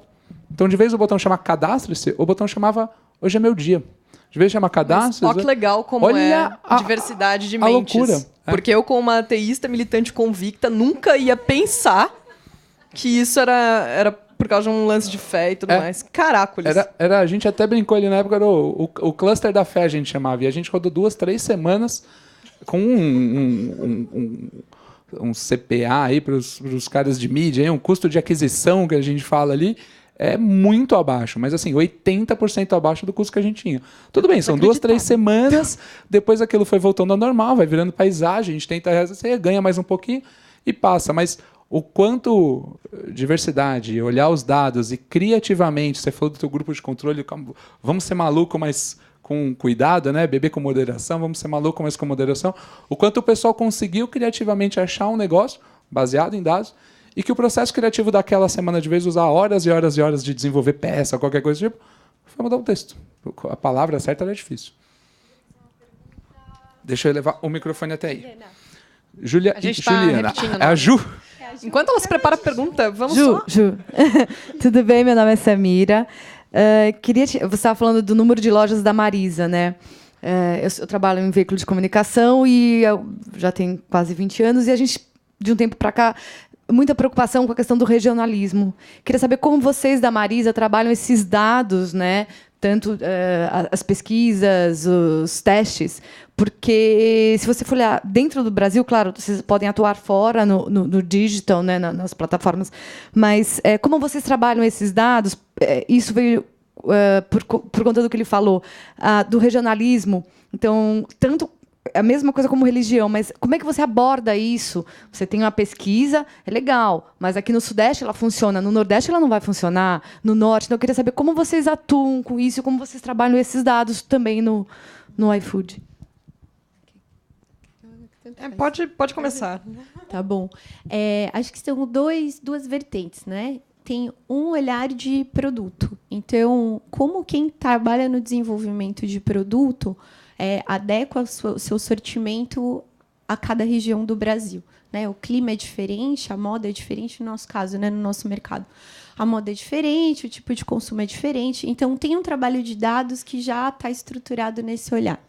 Então, de vez o botão chamar cadastre-se, o botão chamava hoje é meu dia. De vez chama cadastro. Olha que legal como é a diversidade de mentes. Loucura. Porque eu, como uma ateísta militante convicta, nunca ia pensar que isso era por causa de um lance de fé e tudo mais. Caracoles. A gente até brincou ali na época, era o cluster da fé, a gente chamava. E a gente rodou 2-3 semanas com um CPA aí para os caras de mídia, um custo de aquisição que a gente fala ali. É muito abaixo, mas assim, 80% abaixo do custo que a gente tinha. Tudo bem, são 2-3 semanas, depois aquilo foi voltando ao normal, vai virando paisagem, a gente tenta, você ganha mais um pouquinho e passa. Mas o quanto diversidade, olhar os dados e criativamente, você falou do teu grupo de controle, vamos ser maluco, mas com cuidado, né? Beber com moderação, vamos ser maluco, mas com moderação. O quanto o pessoal conseguiu criativamente achar um negócio baseado em dados, e que o processo criativo daquela semana, de vez usar horas e horas e horas de desenvolver peça, qualquer coisa do tipo, foi mudar o texto. A palavra certa era difícil. Deixa eu levar o microfone até aí. Juliana. É a Ju. Enquanto ela se prepara a pergunta, vamos Ju. Tudo bem? Meu nome é Samira. Você estava falando do número de lojas da Marisa, né? Eu trabalho em veículo de comunicação e eu já tenho quase 20 anos e a gente de um tempo para cá, muita preocupação com a questão do regionalismo. Queria saber como vocês da Marisa trabalham esses dados, né? Tanto as pesquisas, os testes, porque se você for olhar dentro do Brasil, claro, vocês podem atuar fora no digital, né, nas plataformas, mas como vocês trabalham esses dados, isso veio por conta do que ele falou, do regionalismo. Então, tanto a mesma coisa como religião, mas como é que você aborda isso? Você tem uma pesquisa, é legal, mas aqui no Sudeste ela funciona, no Nordeste ela não vai funcionar, no Norte. Então eu queria saber como vocês atuam com isso, como vocês trabalham esses dados também no iFood. Pode começar. Tá bom. Acho que são duas vertentes, né? Tem um olhar de produto. Então, como quem trabalha no desenvolvimento de produto adequa o seu sortimento a cada região do Brasil, né? O clima é diferente, a moda é diferente no nosso caso, né? No nosso mercado. A moda é diferente, o tipo de consumo é diferente. Então, tem um trabalho de dados que já está estruturado nesse olhar.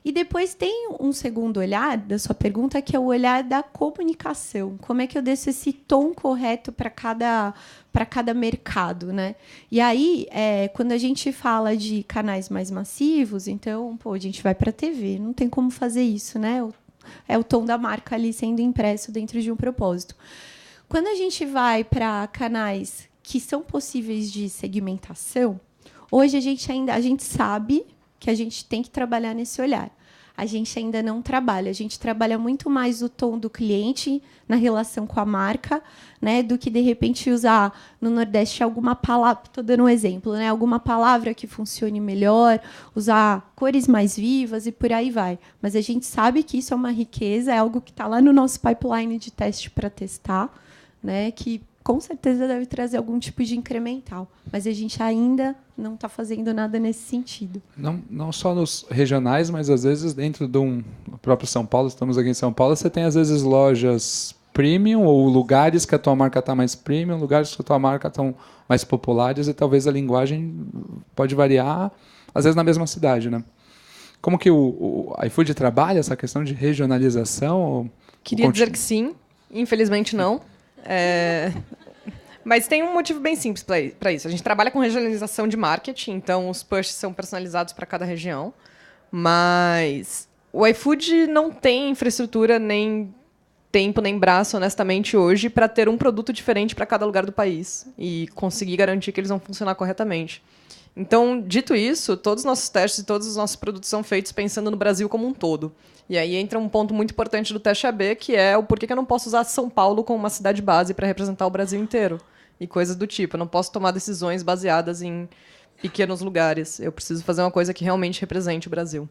E depois tem um segundo olhar da sua pergunta, que é o olhar da comunicação. Como é que eu desço esse tom correto para cada mercado, né? E aí, quando a gente fala de canais mais massivos, então, a gente vai para a TV. Não tem como fazer isso, né? É o tom da marca ali sendo impresso dentro de um propósito. Quando a gente vai para canais que são possíveis de segmentação, hoje a gente sabe que a gente tem que trabalhar nesse olhar. A gente ainda não trabalha. A gente trabalha muito mais o tom do cliente na relação com a marca, né, do que, de repente, usar no Nordeste alguma palavra, estou dando um exemplo, né, alguma palavra que funcione melhor, usar cores mais vivas e por aí vai. Mas a gente sabe que isso é uma riqueza, é algo que está lá no nosso pipeline de teste para testar, né, que com certeza deve trazer algum tipo de incremental, mas a gente ainda não está fazendo nada nesse sentido. Não só nos regionais, mas às vezes dentro do próprio São Paulo, estamos aqui em São Paulo, você tem às vezes lojas premium ou lugares que a tua marca está mais premium, lugares que a tua marca estão mais populares e talvez a linguagem pode variar, às vezes na mesma cidade, né? Como que o iFood trabalha essa questão de regionalização? Queria dizer que sim, infelizmente não. Mas tem um motivo bem simples para isso. A gente trabalha com regionalização de marketing, então os pushes são personalizados para cada região, mas o iFood não tem infraestrutura, nem tempo, nem braço, honestamente, hoje, para ter um produto diferente para cada lugar do país e conseguir garantir que eles vão funcionar corretamente. Então, dito isso, todos os nossos testes e todos os nossos produtos são feitos pensando no Brasil como um todo. E aí entra um ponto muito importante do teste AB, que é o porquê que eu não posso usar São Paulo como uma cidade base para representar o Brasil inteiro. E coisas do tipo. Eu não posso tomar decisões baseadas em pequenos lugares. Eu preciso fazer uma coisa que realmente represente o Brasil.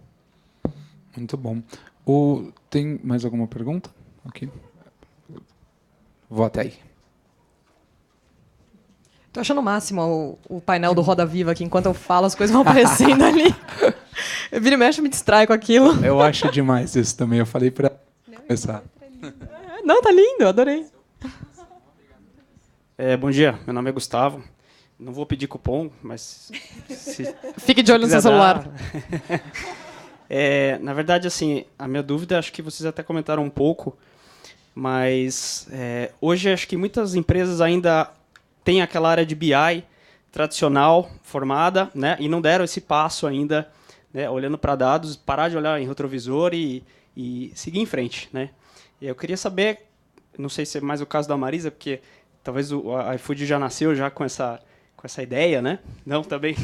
Muito bom. Tem mais alguma pergunta? Aqui. Vou até aí. Tô achando o máximo o painel do Roda Viva aqui. Enquanto eu falo, as coisas vão aparecendo ali. Eu viro e mexo, me distrai com aquilo. Eu acho demais isso também. Eu falei para começar. Não, tá lindo. Adorei. Bom dia, meu nome é Gustavo. Não vou pedir cupom, mas... Fique de olho no seu celular. Na verdade, assim, a minha dúvida, acho que vocês até comentaram um pouco, mas hoje acho que muitas empresas ainda têm aquela área de BI tradicional, formada, né, e não deram esse passo ainda, né, olhando para dados, parar de olhar em retrovisor e seguir em frente, né? E eu queria saber, não sei se é mais o caso da Marisa, porque... Talvez o iFood já nasceu já com essa ideia, né? Não, também.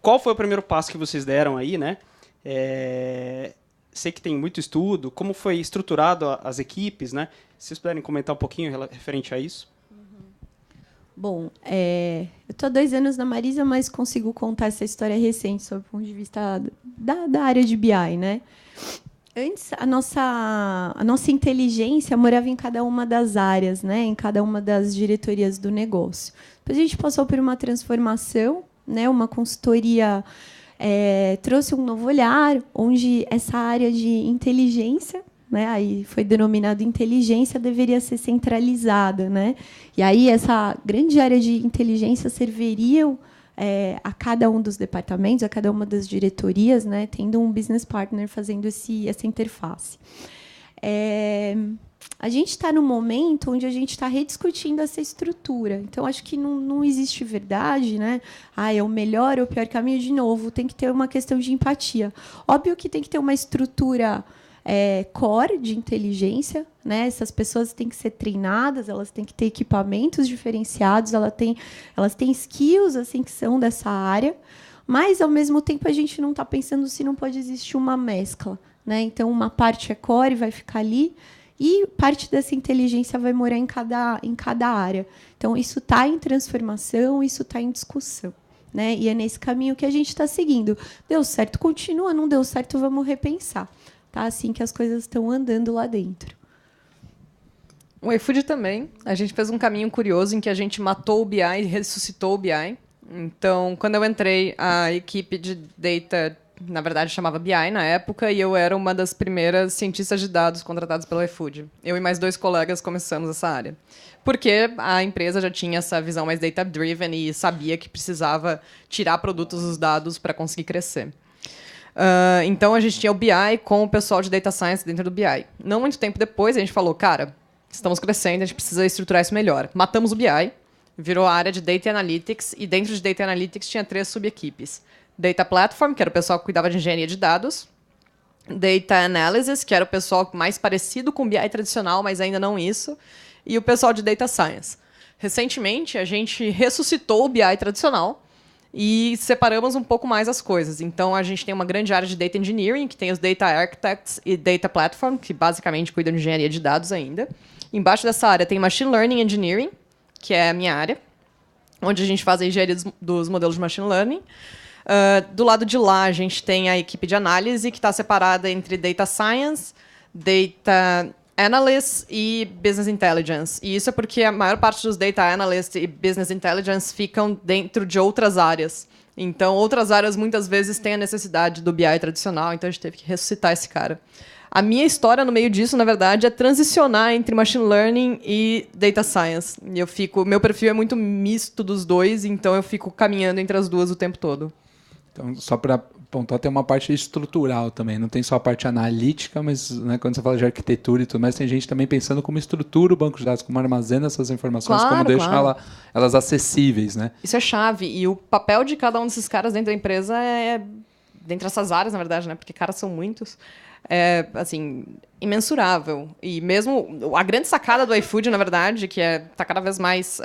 Qual foi o primeiro passo que vocês deram aí, né? Sei que tem muito estudo. Como foi estruturado as equipes, né? Se vocês puderem comentar um pouquinho referente a isso. Bom, eu estou há 2 anos na Marisa, mas consigo contar essa história recente, sob o ponto de vista da área de BI, né? Antes, a nossa inteligência morava em cada uma das áreas, né? Em cada uma das diretorias do negócio. Depois a gente passou por uma transformação, né? Uma consultoria trouxe um novo olhar, onde essa área de inteligência, né? Aí foi denominado inteligência, deveria ser centralizada, né? E aí essa grande área de inteligência serviria a cada um dos departamentos, a cada uma das diretorias, né, tendo um business partner fazendo essa interface. a gente está num momento onde a gente está rediscutindo essa estrutura. Então, acho que não existe verdade, né? É o melhor ou o pior caminho. De novo, tem que ter uma questão de empatia. Óbvio que tem que ter uma estrutura core de inteligência, né? Essas pessoas têm que ser treinadas, elas têm que ter equipamentos diferenciados, elas têm skills assim, que são dessa área, mas, ao mesmo tempo, a gente não está pensando se não pode existir uma mescla, né? Então, uma parte é core, vai ficar ali, e parte dessa inteligência vai morar em cada área. Então, isso está em transformação, isso está em discussão, né? E é nesse caminho que a gente está seguindo. Deu certo, continua. Não deu certo, vamos repensar. Tá assim que as coisas estão andando lá dentro. O iFood também. A gente fez um caminho curioso em que a gente matou o BI e ressuscitou o BI. Então, quando eu entrei, a equipe de data, na verdade, chamava BI na época, e eu era uma das primeiras cientistas de dados contratadas pelo iFood. Eu e mais 2 colegas começamos essa área. Porque a empresa já tinha essa visão mais data-driven e sabia que precisava tirar produtos dos dados para conseguir crescer. Então, a gente tinha o BI com o pessoal de Data Science dentro do BI. Não muito tempo depois, a gente falou, cara, estamos crescendo, a gente precisa estruturar isso melhor. Matamos o BI, virou a área de Data Analytics, e dentro de Data Analytics tinha 3 subequipes. Data Platform, que era o pessoal que cuidava de engenharia de dados. Data Analysis, que era o pessoal mais parecido com o BI tradicional, mas ainda não isso. E o pessoal de Data Science. Recentemente, a gente ressuscitou o BI tradicional, e separamos um pouco mais as coisas. Então, a gente tem uma grande área de Data Engineering, que tem os Data Architects e Data Platform, que basicamente cuidam de engenharia de dados ainda. Embaixo dessa área tem Machine Learning Engineering, que é a minha área, onde a gente faz a engenharia dos modelos de Machine Learning. Do lado de lá, a gente tem a equipe de análise, que está separada entre Data Science, Data Analysts e Business Intelligence. E isso é porque a maior parte dos Data Analysts e Business Intelligence ficam dentro de outras áreas. Então, outras áreas, muitas vezes, têm a necessidade do BI tradicional, então a gente teve que ressuscitar esse cara. A minha história no meio disso, na verdade, é transicionar entre Machine Learning e Data Science. E meu perfil é muito misto dos dois, então eu fico caminhando entre as duas o tempo todo. Então, só para pontuar, tem uma parte estrutural também. Não tem só a parte analítica, mas, né, quando você fala de arquitetura e tudo mais, tem gente também pensando como estrutura o banco de dados, como armazena essas informações, como deixa elas acessíveis, né? Isso é chave. E o papel de cada um desses caras dentro da empresa dentro dessas áreas, na verdade, né? Porque caras são muitos. Assim, imensurável. E mesmo a grande sacada do iFood, na verdade, que está cada vez mais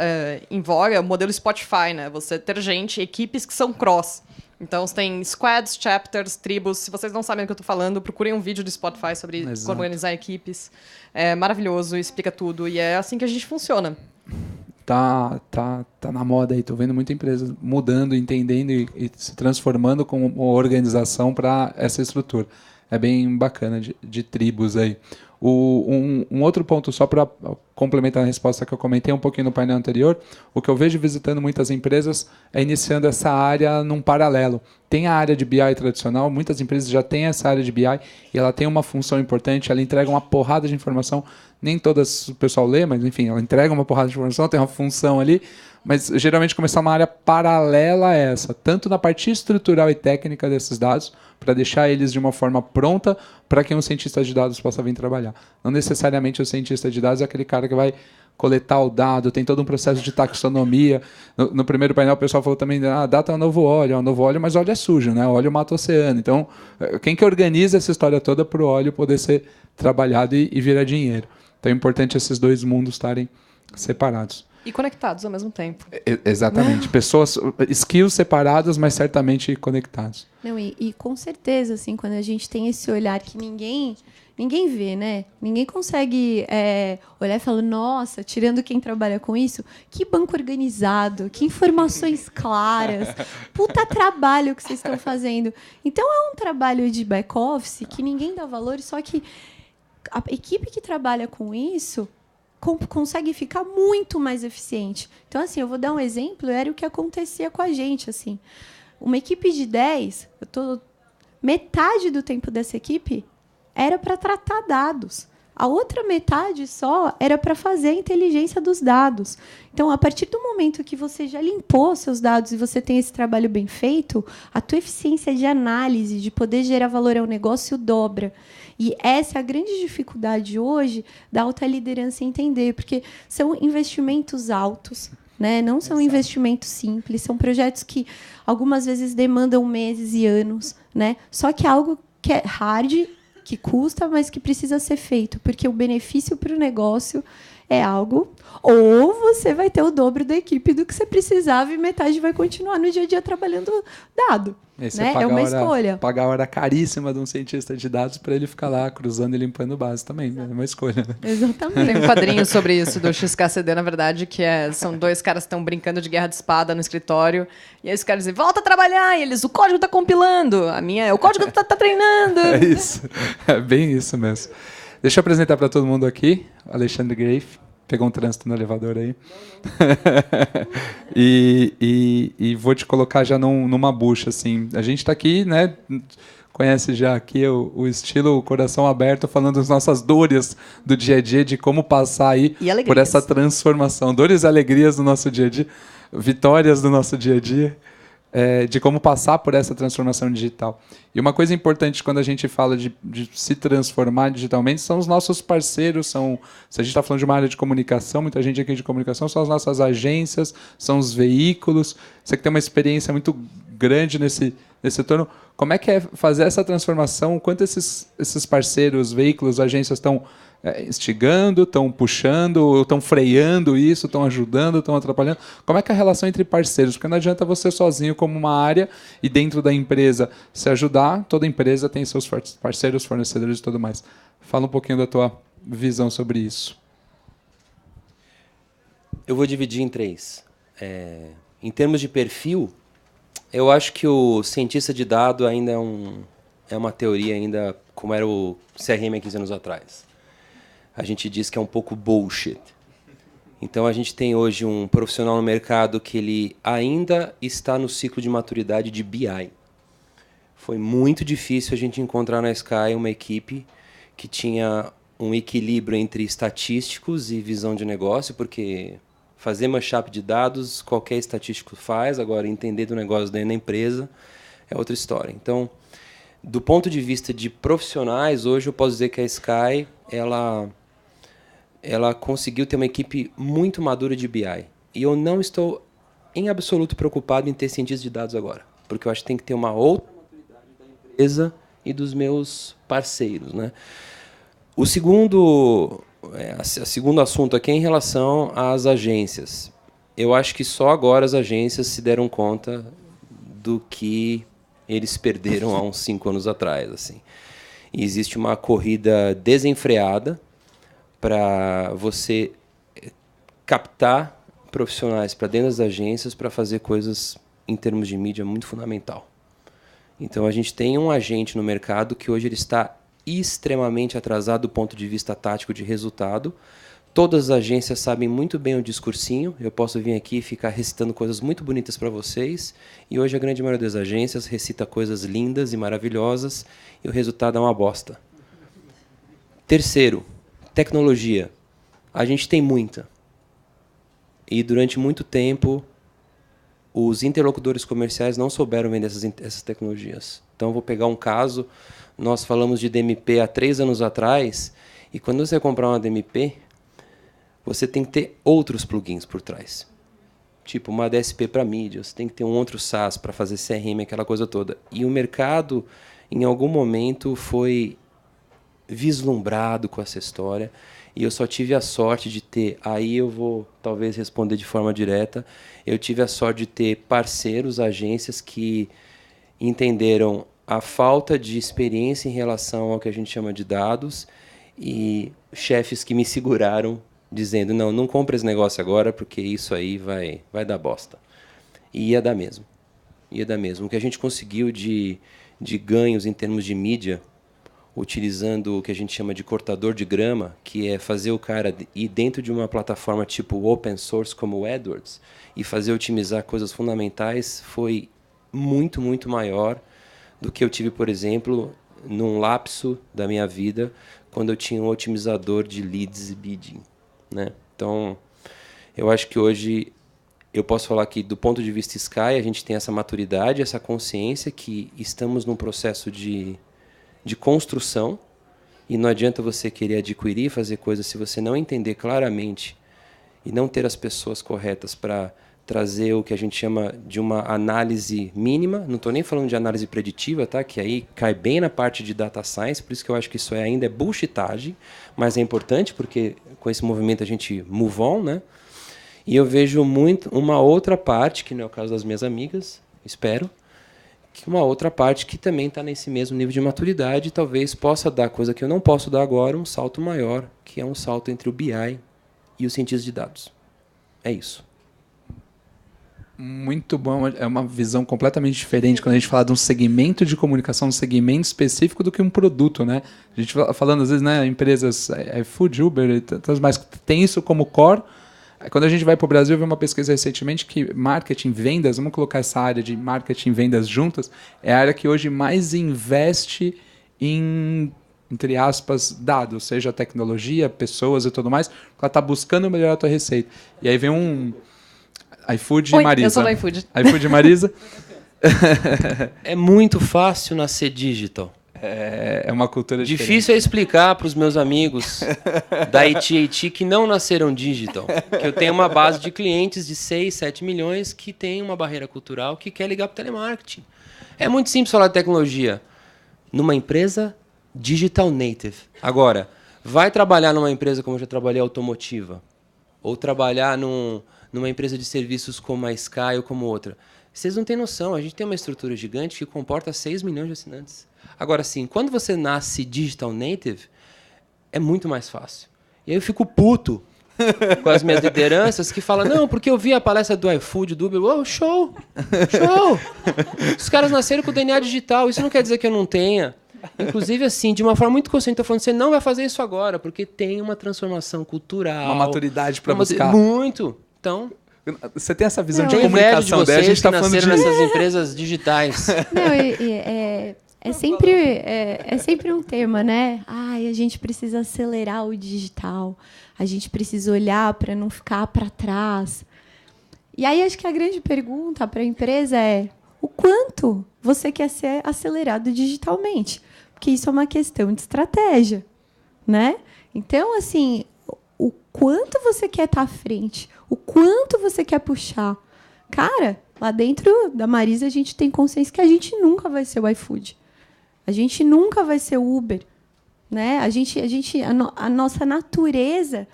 em voga, é o modelo Spotify, né? Você ter equipes que são cross. Então, você tem squads, chapters, tribos. Se vocês não sabem do que eu estou falando, procurem um vídeo do Spotify sobre como organizar equipes. É maravilhoso, explica tudo. E é assim que a gente funciona. Tá na moda aí. Tô vendo muita empresa mudando, entendendo e se transformando como uma organização para essa estrutura. É bem bacana de tribos aí. Um outro ponto, só para complementar a resposta que eu comentei um pouquinho no painel anterior, o que eu vejo visitando muitas empresas é iniciando essa área num paralelo. Tem a área de BI tradicional, muitas empresas já têm essa área de BI e ela tem uma função importante, ela entrega uma porrada de informação, nem todas o pessoal lê, mas enfim, ela entrega uma porrada de informação, tem uma função ali, mas geralmente começar uma área paralela a essa, tanto na parte estrutural e técnica desses dados, para deixar eles de uma forma pronta para que um cientista de dados possa vir trabalhar. Não necessariamente o cientista de dados é aquele cara que vai coletar o dado, tem todo um processo de taxonomia. No primeiro painel o pessoal falou também, data é um novo óleo, mas óleo é sujo, né? O óleo mata o oceano. Então, quem que organiza essa história toda para o óleo poder ser trabalhado e virar dinheiro? Então é importante esses dois mundos estarem separados. E conectados ao mesmo tempo. Exatamente. Pessoas, skills separadas, mas certamente conectados. Não, e com certeza, assim, quando a gente tem esse olhar que ninguém vê, né? Ninguém consegue olhar e falar, nossa, tirando quem trabalha com isso, que banco organizado, que informações claras, puta trabalho que vocês estão fazendo. Então, é um trabalho de back-office que ninguém dá valor, só que a equipe que trabalha com isso consegue ficar muito mais eficiente. Então, assim, eu vou dar um exemplo, era o que acontecia com a gente, assim. Uma equipe de 10, metade do tempo dessa equipe era para tratar dados. A outra metade só era para fazer a inteligência dos dados. Então, a partir do momento que você já limpou seus dados e você tem esse trabalho bem feito, a tua eficiência de análise, de poder gerar valor ao negócio, dobra. E essa é a grande dificuldade hoje da alta liderança entender, porque são investimentos altos, né? Não são investimentos simples, são projetos que algumas vezes demandam meses e anos, né? Só que é algo que é hard, que custa, mas que precisa ser feito, porque o benefício para o negócio é algo... Ou você vai ter o dobro da equipe do que você precisava e metade vai continuar no dia a dia trabalhando dado. Né? É uma escolha. Pagar a hora caríssima de um cientista de dados para ele ficar lá cruzando e limpando base também. É uma escolha. Né? Exatamente. Tem um quadrinho sobre isso do XKCD, na verdade, que são dois caras que estão brincando de guerra de espada no escritório. E aí os caras dizem, volta a trabalhar! E eles, o código está compilando. A minha é, o código tá treinando. É isso. É bem isso mesmo. Deixa eu apresentar para todo mundo aqui, Alexandre Greif. Pegou um trânsito no elevador aí. e vou te colocar já numa bucha, assim. A gente está aqui, né? Conhece já aqui o estilo, o coração aberto, falando das nossas dores do dia a dia, de como passar aí por essa transformação. Dores e alegrias do nosso dia a dia, vitórias do nosso dia a dia. De como passar por essa transformação digital. E uma coisa importante quando a gente fala de se transformar digitalmente são os nossos parceiros, se a gente está falando de uma área de comunicação, muita gente aqui de comunicação, são as nossas agências, são os veículos. Você que tem uma experiência muito grande nesse setor, como é que é fazer essa transformação? Quanto esses parceiros, veículos, agências estão instigando, estão puxando, estão freando isso, estão ajudando, estão atrapalhando? Como é que é a relação entre parceiros? Porque não adianta você sozinho como uma área e dentro da empresa se ajudar, toda empresa tem seus parceiros, fornecedores e tudo mais. Fala um pouquinho da tua visão sobre isso. Eu vou dividir em 3. Em termos de perfil, eu acho que o cientista de dado ainda é uma teoria ainda como era o CRM há 15 anos atrás. A gente diz que é um pouco bullshit. Então, a gente tem hoje um profissional no mercado que ele ainda está no ciclo de maturidade de BI. Foi muito difícil a gente encontrar na Sky uma equipe que tinha um equilíbrio entre estatísticos e visão de negócio, porque fazer mashup de dados, qualquer estatístico faz, agora entender do negócio dentro da empresa é outra história. Então, do ponto de vista de profissionais, hoje eu posso dizer que a Sky ela conseguiu ter uma equipe muito madura de BI. E eu não estou em absoluto preocupado em ter cientistas de dados agora, porque eu acho que tem que ter uma outra maturidade da empresa e dos meus parceiros, né? O segundo assunto aqui é em relação às agências. Eu acho que só agora as agências se deram conta do que eles perderam há uns 5 anos atrás, assim. E existe uma corrida desenfreada para você captar profissionais para dentro das agências para fazer coisas em termos de mídia muito fundamental. Então a gente tem um agente no mercado que hoje ele está extremamente atrasado do ponto de vista tático de resultado. Todas as agências sabem muito bem o discursinho. Eu posso vir aqui e ficar recitando coisas muito bonitas para vocês. E hoje a grande maioria das agências recita coisas lindas e maravilhosas e o resultado é uma bosta. Terceiro, tecnologia. A gente tem muita. E durante muito tempo, os interlocutores comerciais não souberam vender essas tecnologias. Então, vou pegar um caso. Nós falamos de DMP há 3 anos atrás. E quando você comprar uma DMP, você tem que ter outros plugins por trás. Tipo uma DSP para mídia. Você tem que ter um outro SaaS para fazer CRM, aquela coisa toda. E o mercado, em algum momento, foi vislumbrado com essa história e eu só tive a sorte de ter, aí eu vou talvez responder de forma direta, eu tive a sorte de ter parceiros, agências que entenderam a falta de experiência em relação ao que a gente chama de dados e chefes que me seguraram dizendo, não compre esse negócio agora porque isso aí vai dar bosta. E ia dar mesmo. O que a gente conseguiu de ganhos em termos de mídia utilizando o que a gente chama de cortador de grama, que é fazer o cara ir dentro de uma plataforma tipo open source como o AdWords e fazer otimizar coisas fundamentais, foi muito, muito maior do que eu tive, por exemplo, num lapso da minha vida, quando eu tinha um otimizador de leads e bidding, né? Então, eu acho que hoje eu posso falar que, do ponto de vista Sky, a gente tem essa maturidade, essa consciência que estamos num processo de construção, e não adianta você querer adquirir e fazer coisas se você não entender claramente e não ter as pessoas corretas para trazer o que a gente chama de uma análise mínima. Não estou nem falando de análise preditiva, tá? Que aí cai bem na parte de data science, por isso que eu acho que isso ainda é bullshitagem, mas é importante porque com esse movimento a gente move on, né? E eu vejo muito uma outra parte, que não é o caso das minhas amigas, espero, que uma outra parte que também está nesse mesmo nível de maturidade, talvez possa dar coisa que eu não posso dar agora, um salto maior, que é um salto entre o BI e o cientista de dados. É isso. Muito bom, é uma visão completamente diferente quando a gente fala de um segmento de comunicação, um segmento específico do que um produto, né? A gente falando às vezes, né, empresas, iFood, Uber e tantas mais, tem isso como core. Quando a gente vai para o Brasil, eu vi uma pesquisa recentemente que marketing, vendas, vamos colocar essa área de marketing e vendas juntas, é a área que hoje mais investe em, entre aspas, dados, seja tecnologia, pessoas e tudo mais, porque ela está buscando melhorar a tua receita. E aí vem um iFood e Marisa. Eu sou do iFood. iFood e Marisa. É muito fácil nascer digital. É uma cultura difícil é explicar para os meus amigos da AT&T que não nasceram digital, que eu tenho uma base de clientes de 6, 7 milhões que tem uma barreira cultural que quer ligar para o telemarketing. É muito simples falar de tecnologia. Numa empresa digital native. Agora, vai trabalhar numa empresa como eu já trabalhei, automotiva, ou trabalhar numa empresa de serviços como a Sky ou como outra. Vocês não têm noção, a gente tem uma estrutura gigante que comporta 6 milhões de assinantes. Agora sim, quando você nasce digital native, é muito mais fácil. E aí eu fico puto com as minhas lideranças que falam, não, porque eu vi a palestra do iFood, do Uber, oh, show! Os caras nasceram com o DNA digital, isso não quer dizer que eu não tenha. Inclusive, assim, de uma forma muito consciente, estou falando, você não vai fazer isso agora, porque tem uma transformação cultural. Uma maturidade para buscar. Muito. Então... Você tem essa visão de eu comunicação, de vocês a gente está falando nessas empresas digitais. Não, é sempre um tema, né? Ai, a gente precisa acelerar o digital, a gente precisa olhar para não ficar para trás. E aí acho que a grande pergunta para a empresa é o quanto você quer ser acelerado digitalmente, porque isso é uma questão de estratégia, né? Então, assim, o quanto você quer estar à frente, o quanto você quer puxar. Cara, lá dentro da Marisa a gente tem consciência que a gente nunca vai ser o iFood. A gente nunca vai ser o Uber, né? A nossa natureza,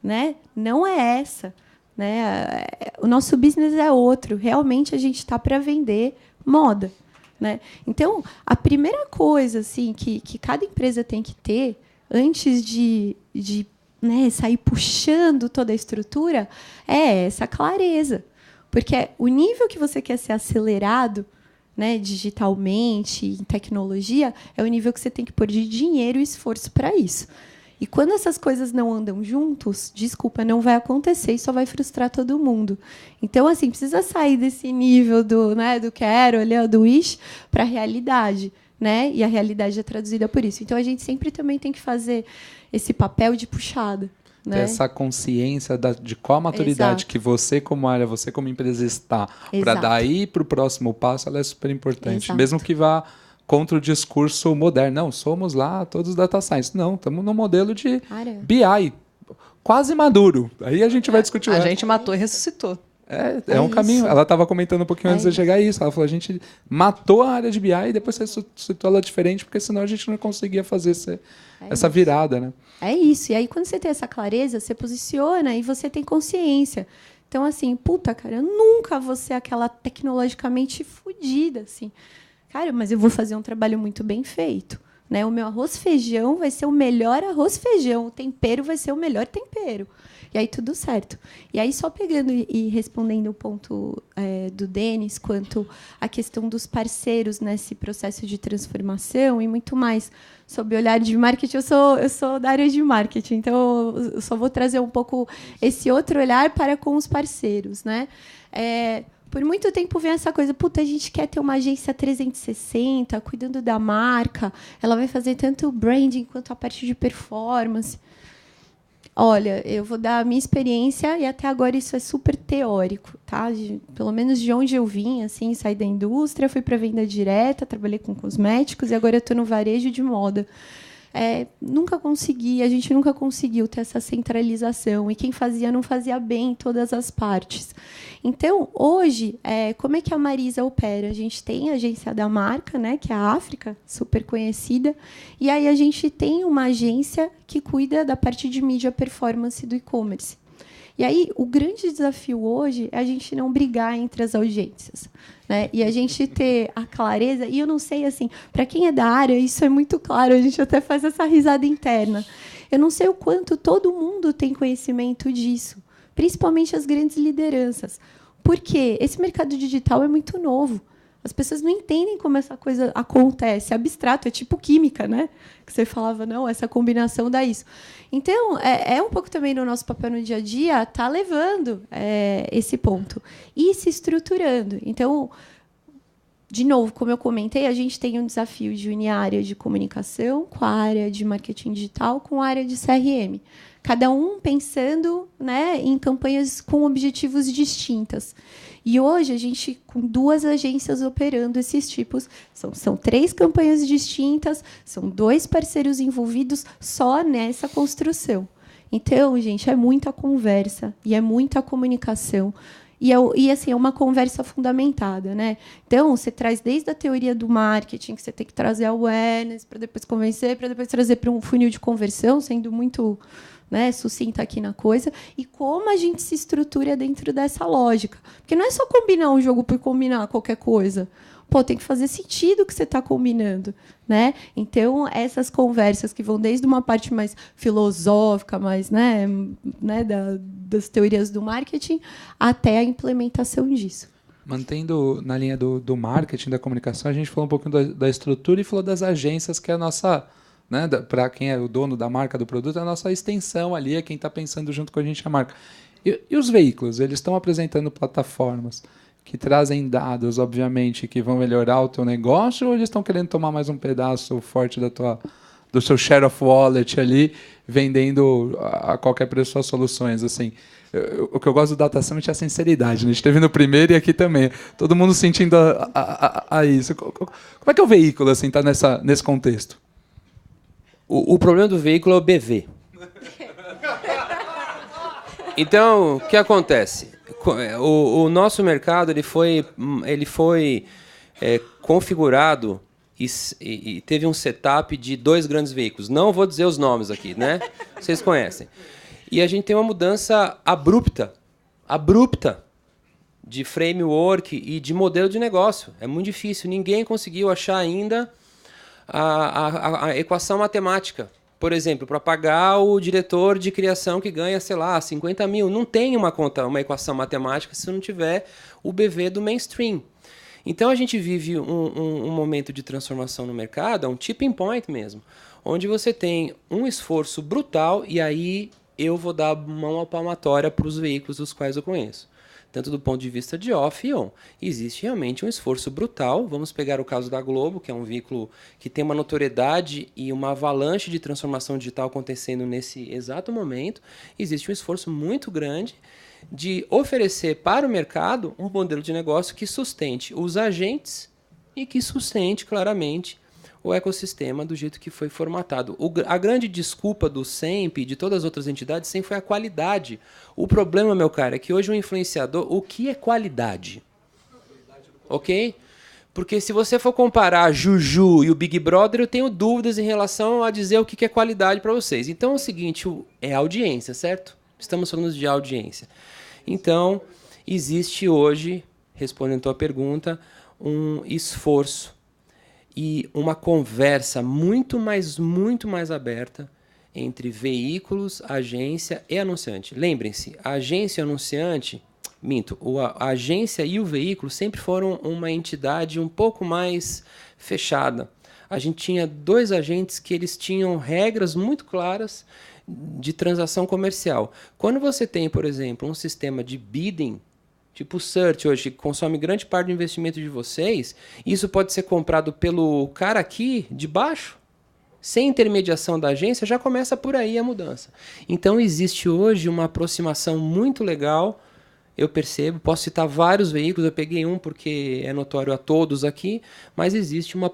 né, não é essa, né? O nosso business é outro. Realmente a gente está para vender moda, né? Então, a primeira coisa assim que cada empresa tem que ter antes de né, sair puxando toda a estrutura é essa clareza. Porque o nível que você quer ser acelerado, né, digitalmente, em tecnologia, é o nível que você tem que pôr de dinheiro e esforço para isso. E quando essas coisas não andam juntos, desculpa, não vai acontecer e só vai frustrar todo mundo. Então, assim, precisa sair desse nível do quero, do wish, para a realidade. Né? E a realidade é traduzida por isso. Então, a gente sempre também tem que fazer esse papel de puxada. Né? Essa consciência de qual a maturidade Exato. que você como área, você como empresa está, para daí para o próximo passo, ela é super importante. Exato. Mesmo que vá contra o discurso moderno. Não, somos lá todos data science. Não, estamos no modelo de BI, quase maduro. Aí a gente vai discutir. A gente matou e ressuscitou. É um caminho. Ela estava comentando um pouquinho antes de chegar a isso. Ela falou, a gente matou a área de BI e depois ressuscitou ela diferente, porque senão a gente não conseguia fazer essa virada, né? É isso. E aí, quando você tem essa clareza, você posiciona e você tem consciência. Então, assim, puta, cara, eu nunca vou ser aquela tecnologicamente fodida, assim. Cara, mas eu vou fazer um trabalho muito bem feito. Né? O meu arroz-feijão vai ser o melhor arroz-feijão. O tempero vai ser o melhor tempero. E aí tudo certo. E aí só pegando e respondendo o ponto do Denis quanto à questão dos parceiros nesse processo de transformação e muito mais sob o olhar de marketing. Eu sou da área de marketing, então eu só vou trazer um pouco esse outro olhar para com os parceiros. Né? Por muito tempo vem essa coisa, puta, a gente quer ter uma agência 360, cuidando da marca, ela vai fazer tanto o branding quanto a parte de performance. Olha, eu vou dar a minha experiência e até agora isso é super teórico, tá? Pelo menos de onde eu vim, assim, saí da indústria, fui para venda direta, trabalhei com cosméticos e agora eu estou no varejo de moda. A gente nunca conseguiu ter essa centralização e quem fazia não fazia bem em todas as partes. Então, hoje, como é que a Marisa opera? A gente tem a agência da marca, né, que é a África, super conhecida, e aí a gente tem uma agência que cuida da parte de mídia performance do e-commerce. E aí, o grande desafio hoje é a gente não brigar entre as agências, né? E a gente ter a clareza, e eu não sei, assim, para quem é da área, isso é muito claro, a gente até faz essa risada interna. Eu não sei o quanto todo mundo tem conhecimento disso, principalmente as grandes lideranças. Porque esse mercado digital é muito novo. As pessoas não entendem como essa coisa acontece. É abstrato, é tipo química, né? Que você falava, não, essa combinação dá isso. Então, é um pouco também no nosso papel no dia a dia estar levando esse ponto e se estruturando. Então, de novo, como eu comentei, a gente tem um desafio de unir a área de comunicação com a área de marketing digital com a área de CRM. Cada um pensando, né, em campanhas com objetivos distintas. E hoje, a gente, com 2 agências operando esses tipos, são 3 campanhas distintas, são 2 parceiros envolvidos só nessa construção. Então, gente, é muita conversa e é muita comunicação. E assim, é uma conversa fundamentada, né? Então, você traz desde a teoria do marketing, que você tem que trazer awareness para depois convencer, para depois trazer para um funil de conversão, sendo muito, né, sucinta aqui na coisa, e como a gente se estrutura dentro dessa lógica. Porque não é só combinar um jogo por combinar qualquer coisa. Pô, tem que fazer sentido o que você está combinando, né? Então, essas conversas que vão desde uma parte mais filosófica, mais, né, das teorias do marketing, até a implementação disso. Mantendo na linha do marketing, da comunicação, a gente falou um pouquinho da estrutura e falou das agências, que é a nossa, né, para quem é o dono da marca, do produto, é a nossa extensão ali, é quem está pensando junto com a gente a marca. E os veículos, eles estão apresentando plataformas que trazem dados, obviamente, que vão melhorar o teu negócio, ou eles estão querendo tomar mais um pedaço forte do seu share of wallet ali, vendendo a qualquer preço suas soluções? Assim, o que eu gosto do Data Summit é a sinceridade, né? A gente teve no primeiro e aqui também. Todo mundo sentindo a isso. Como é que é o veículo assim, tá nesse contexto? O problema do veículo é o BV. Então, o que acontece? O nosso mercado ele foi configurado e teve um setup de 2 grandes veículos. Não vou dizer os nomes aqui, né? Vocês conhecem. E a gente tem uma mudança abrupta de framework e de modelo de negócio. É muito difícil. Ninguém conseguiu achar ainda a equação matemática. Por exemplo, para pagar o diretor de criação que ganha, sei lá, 50 mil. Não tem uma equação matemática se não tiver o BV do mainstream. Então, a gente vive um momento de transformação no mercado, um tipping point mesmo, onde você tem um esforço brutal, e aí eu vou dar mão à palmatória para os veículos dos quais eu conheço. Tanto do ponto de vista de off e on. Existe realmente um esforço brutal. Vamos pegar o caso da Globo, que é um veículo que tem uma notoriedade e uma avalanche de transformação digital acontecendo nesse exato momento. Existe um esforço muito grande de oferecer para o mercado um modelo de negócio que sustente os agentes e que sustente claramente o ecossistema do jeito que foi formatado. A grande desculpa do SEMP e de todas as outras entidades sempre foi a qualidade. O problema, meu cara, é que hoje um influenciador... O que é qualidade? Ok? Porque se você for comparar a Juju e o Big Brother, eu tenho dúvidas em relação a dizer o que é qualidade para vocês. Então é o seguinte, é audiência, certo? Estamos falando de audiência. Então, existe hoje, respondendo a tua pergunta, um esforço e uma conversa muito mais aberta entre veículos, agência e anunciante. Lembrem-se, a agência e o anunciante, a agência e o veículo sempre foram uma entidade um pouco mais fechada. A gente tinha 2 agentes que eles tinham regras muito claras de transação comercial. Quando você tem, por exemplo, um sistema de bidding, tipo o Search hoje, que consome grande parte do investimento de vocês, isso pode ser comprado pelo cara aqui de baixo, sem intermediação da agência, já começa por aí a mudança. Então existe hoje uma aproximação muito legal, eu percebo, posso citar vários veículos, eu peguei um porque é notório a todos aqui, mas existe uma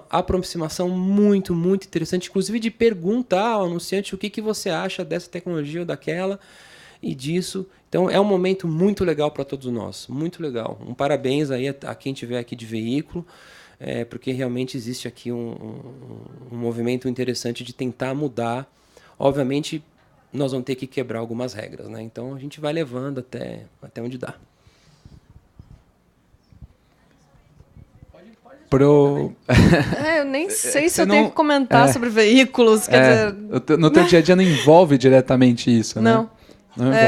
aproximação muito, muito interessante, inclusive de perguntar ao anunciante o que você acha dessa tecnologia ou daquela e disso. Então é um momento muito legal para todos nós, muito legal. Um parabéns aí a quem tiver aqui de veículo, porque realmente existe aqui um movimento interessante de tentar mudar. Obviamente, nós vamos ter que quebrar algumas regras, né? Então a gente vai levando até onde dá. Eu nem sei se eu tenho que comentar sobre veículos. Quer dizer... No teu dia a dia não envolve diretamente isso, né? Não.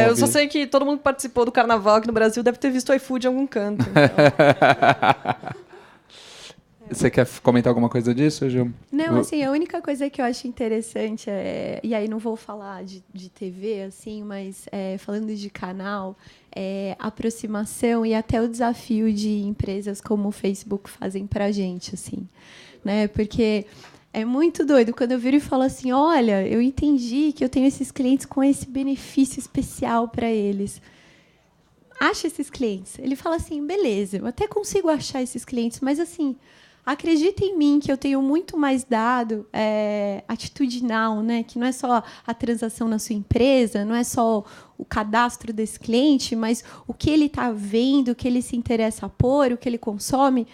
Eu só sei que todo mundo que participou do carnaval aqui no Brasil deve ter visto o iFood em algum canto. Então. Você quer comentar alguma coisa disso, Gil? Não, assim, a única coisa que eu acho interessante e aí não vou falar de TV, assim, mas falando de canal, aproximação e até o desafio de empresas como o Facebook fazem pra gente, assim, né? Porque é muito doido quando eu viro e falo assim, olha, eu entendi que eu tenho esses clientes com esse benefício especial para eles. Acha esses clientes. Ele fala assim, beleza, eu até consigo achar esses clientes, mas assim, acredita em mim que eu tenho muito mais dado atitudinal, né? Que não é só a transação na sua empresa, não é só o cadastro desse cliente, mas o que ele está vendo, o que ele se interessa por, o que ele consome.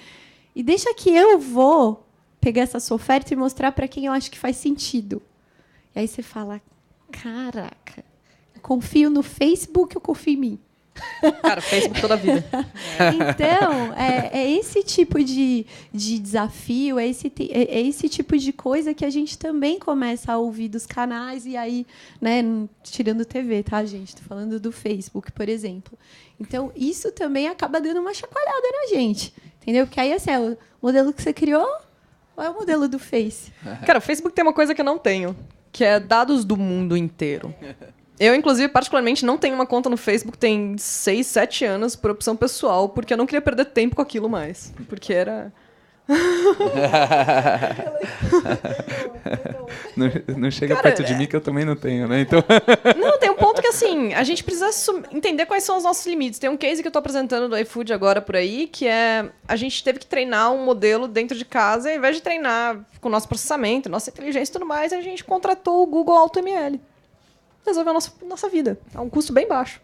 E deixa que eu vou pegar essa sua oferta e mostrar para quem eu acho que faz sentido. E aí você fala, caraca, eu confio no Facebook, eu confio em mim. Cara, Facebook toda a vida. Então, é esse tipo de desafio, é esse tipo de coisa que a gente também começa a ouvir dos canais, e aí, né, tirando TV, tá, gente? Estou falando do Facebook, por exemplo. Então, isso também acaba dando uma chacoalhada na gente, entendeu? Porque aí, assim, o modelo que você criou, qual é o modelo do Face? Cara, o Facebook tem uma coisa que eu não tenho, que é dados do mundo inteiro. Eu, inclusive, particularmente, não tenho uma conta no Facebook tem 6, 7 anos por opção pessoal, porque eu não queria perder tempo com aquilo mais. Porque era... não chega perto de mim que eu também não tenho, né? Então... Não, tem um ponto que, assim, a gente precisa entender quais são os nossos limites. Tem um case que eu tô apresentando do iFood agora por aí, que é... A gente teve que treinar um modelo dentro de casa, e ao invés de treinar com o nosso processamento, nossa inteligência e tudo mais, a gente contratou o Google AutoML. Resolveu a nossa vida. A um custo bem baixo.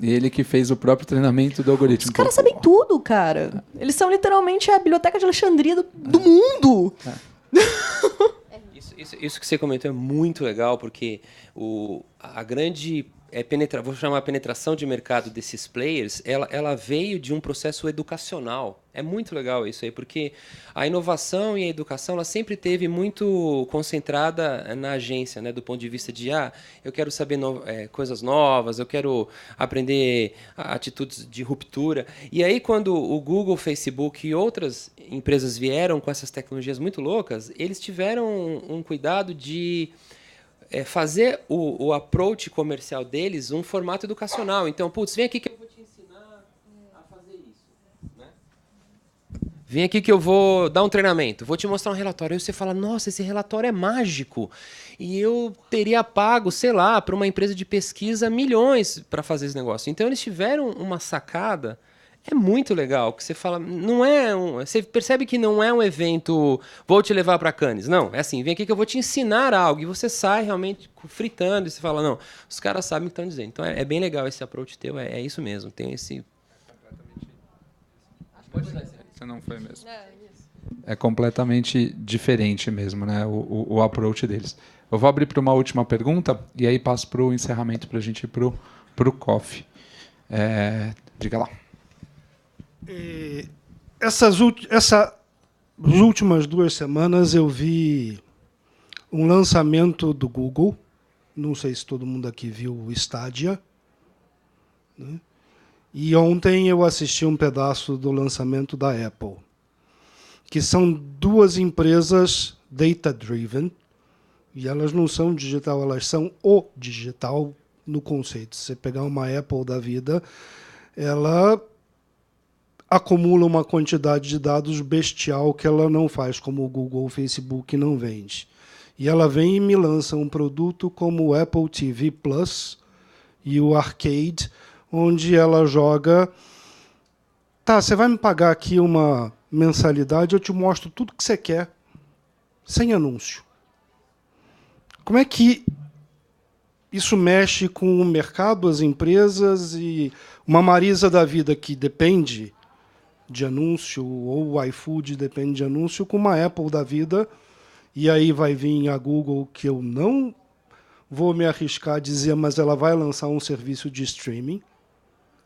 E ele que fez o próprio treinamento do algoritmo. Os caras sabem tudo, cara. Eles são literalmente a biblioteca de Alexandria do mundo. Isso que você comentou é muito legal, porque a grande vou chamar a penetração de mercado desses players, ela veio de um processo educacional. É muito legal isso aí, porque a inovação e a educação ela sempre teve muito concentrada na agência, né, do ponto de vista de eu quero saber coisas novas, eu quero aprender atitudes de ruptura. E aí, quando o Google, Facebook e outras empresas vieram com essas tecnologias muito loucas, eles tiveram um cuidado de fazer o approach comercial deles um formato educacional. Então, vem aqui que eu vou te ensinar a fazer isso. Né? Vem aqui que eu vou dar um treinamento, vou te mostrar um relatório. Aí você fala, nossa, esse relatório é mágico. E eu teria pago, sei lá, para uma empresa de pesquisa milhões para fazer esse negócio. Então, eles tiveram uma sacada. É muito legal, que você fala, você percebe que não é um evento, vou te levar para Cannes. Não, é assim, vem aqui que eu vou te ensinar algo. E você sai realmente fritando e você fala, não, os caras sabem o que estão dizendo. Então é bem legal esse approach teu, é isso mesmo. Tem esse... Você não foi mesmo. É completamente diferente mesmo, né, o approach deles. Eu vou abrir para uma última pergunta e aí passo para o encerramento para a gente ir para o coffee. Diga lá. Essas últimas 2 semanas eu vi um lançamento do Google, não sei se todo mundo aqui viu o Stadia, né? E ontem eu assisti um pedaço do lançamento da Apple, que são 2 empresas data-driven, e elas não são digital, elas são o digital no conceito. Se você pegar uma Apple da vida, ela acumula uma quantidade de dados bestial que ela não faz, como o Google ou o Facebook não vende. E ela vem e me lança um produto como o Apple TV Plus e o Arcade, onde ela joga... Tá, você vai me pagar aqui uma mensalidade, eu te mostro tudo que você quer, sem anúncio. Como é que isso mexe com o mercado, as empresas e uma Marisa da vida que depende de anúncio, ou o iFood depende de anúncio, com uma Apple da vida, e aí vai vir a Google, que eu não vou me arriscar a dizer, mas ela vai lançar um serviço de streaming,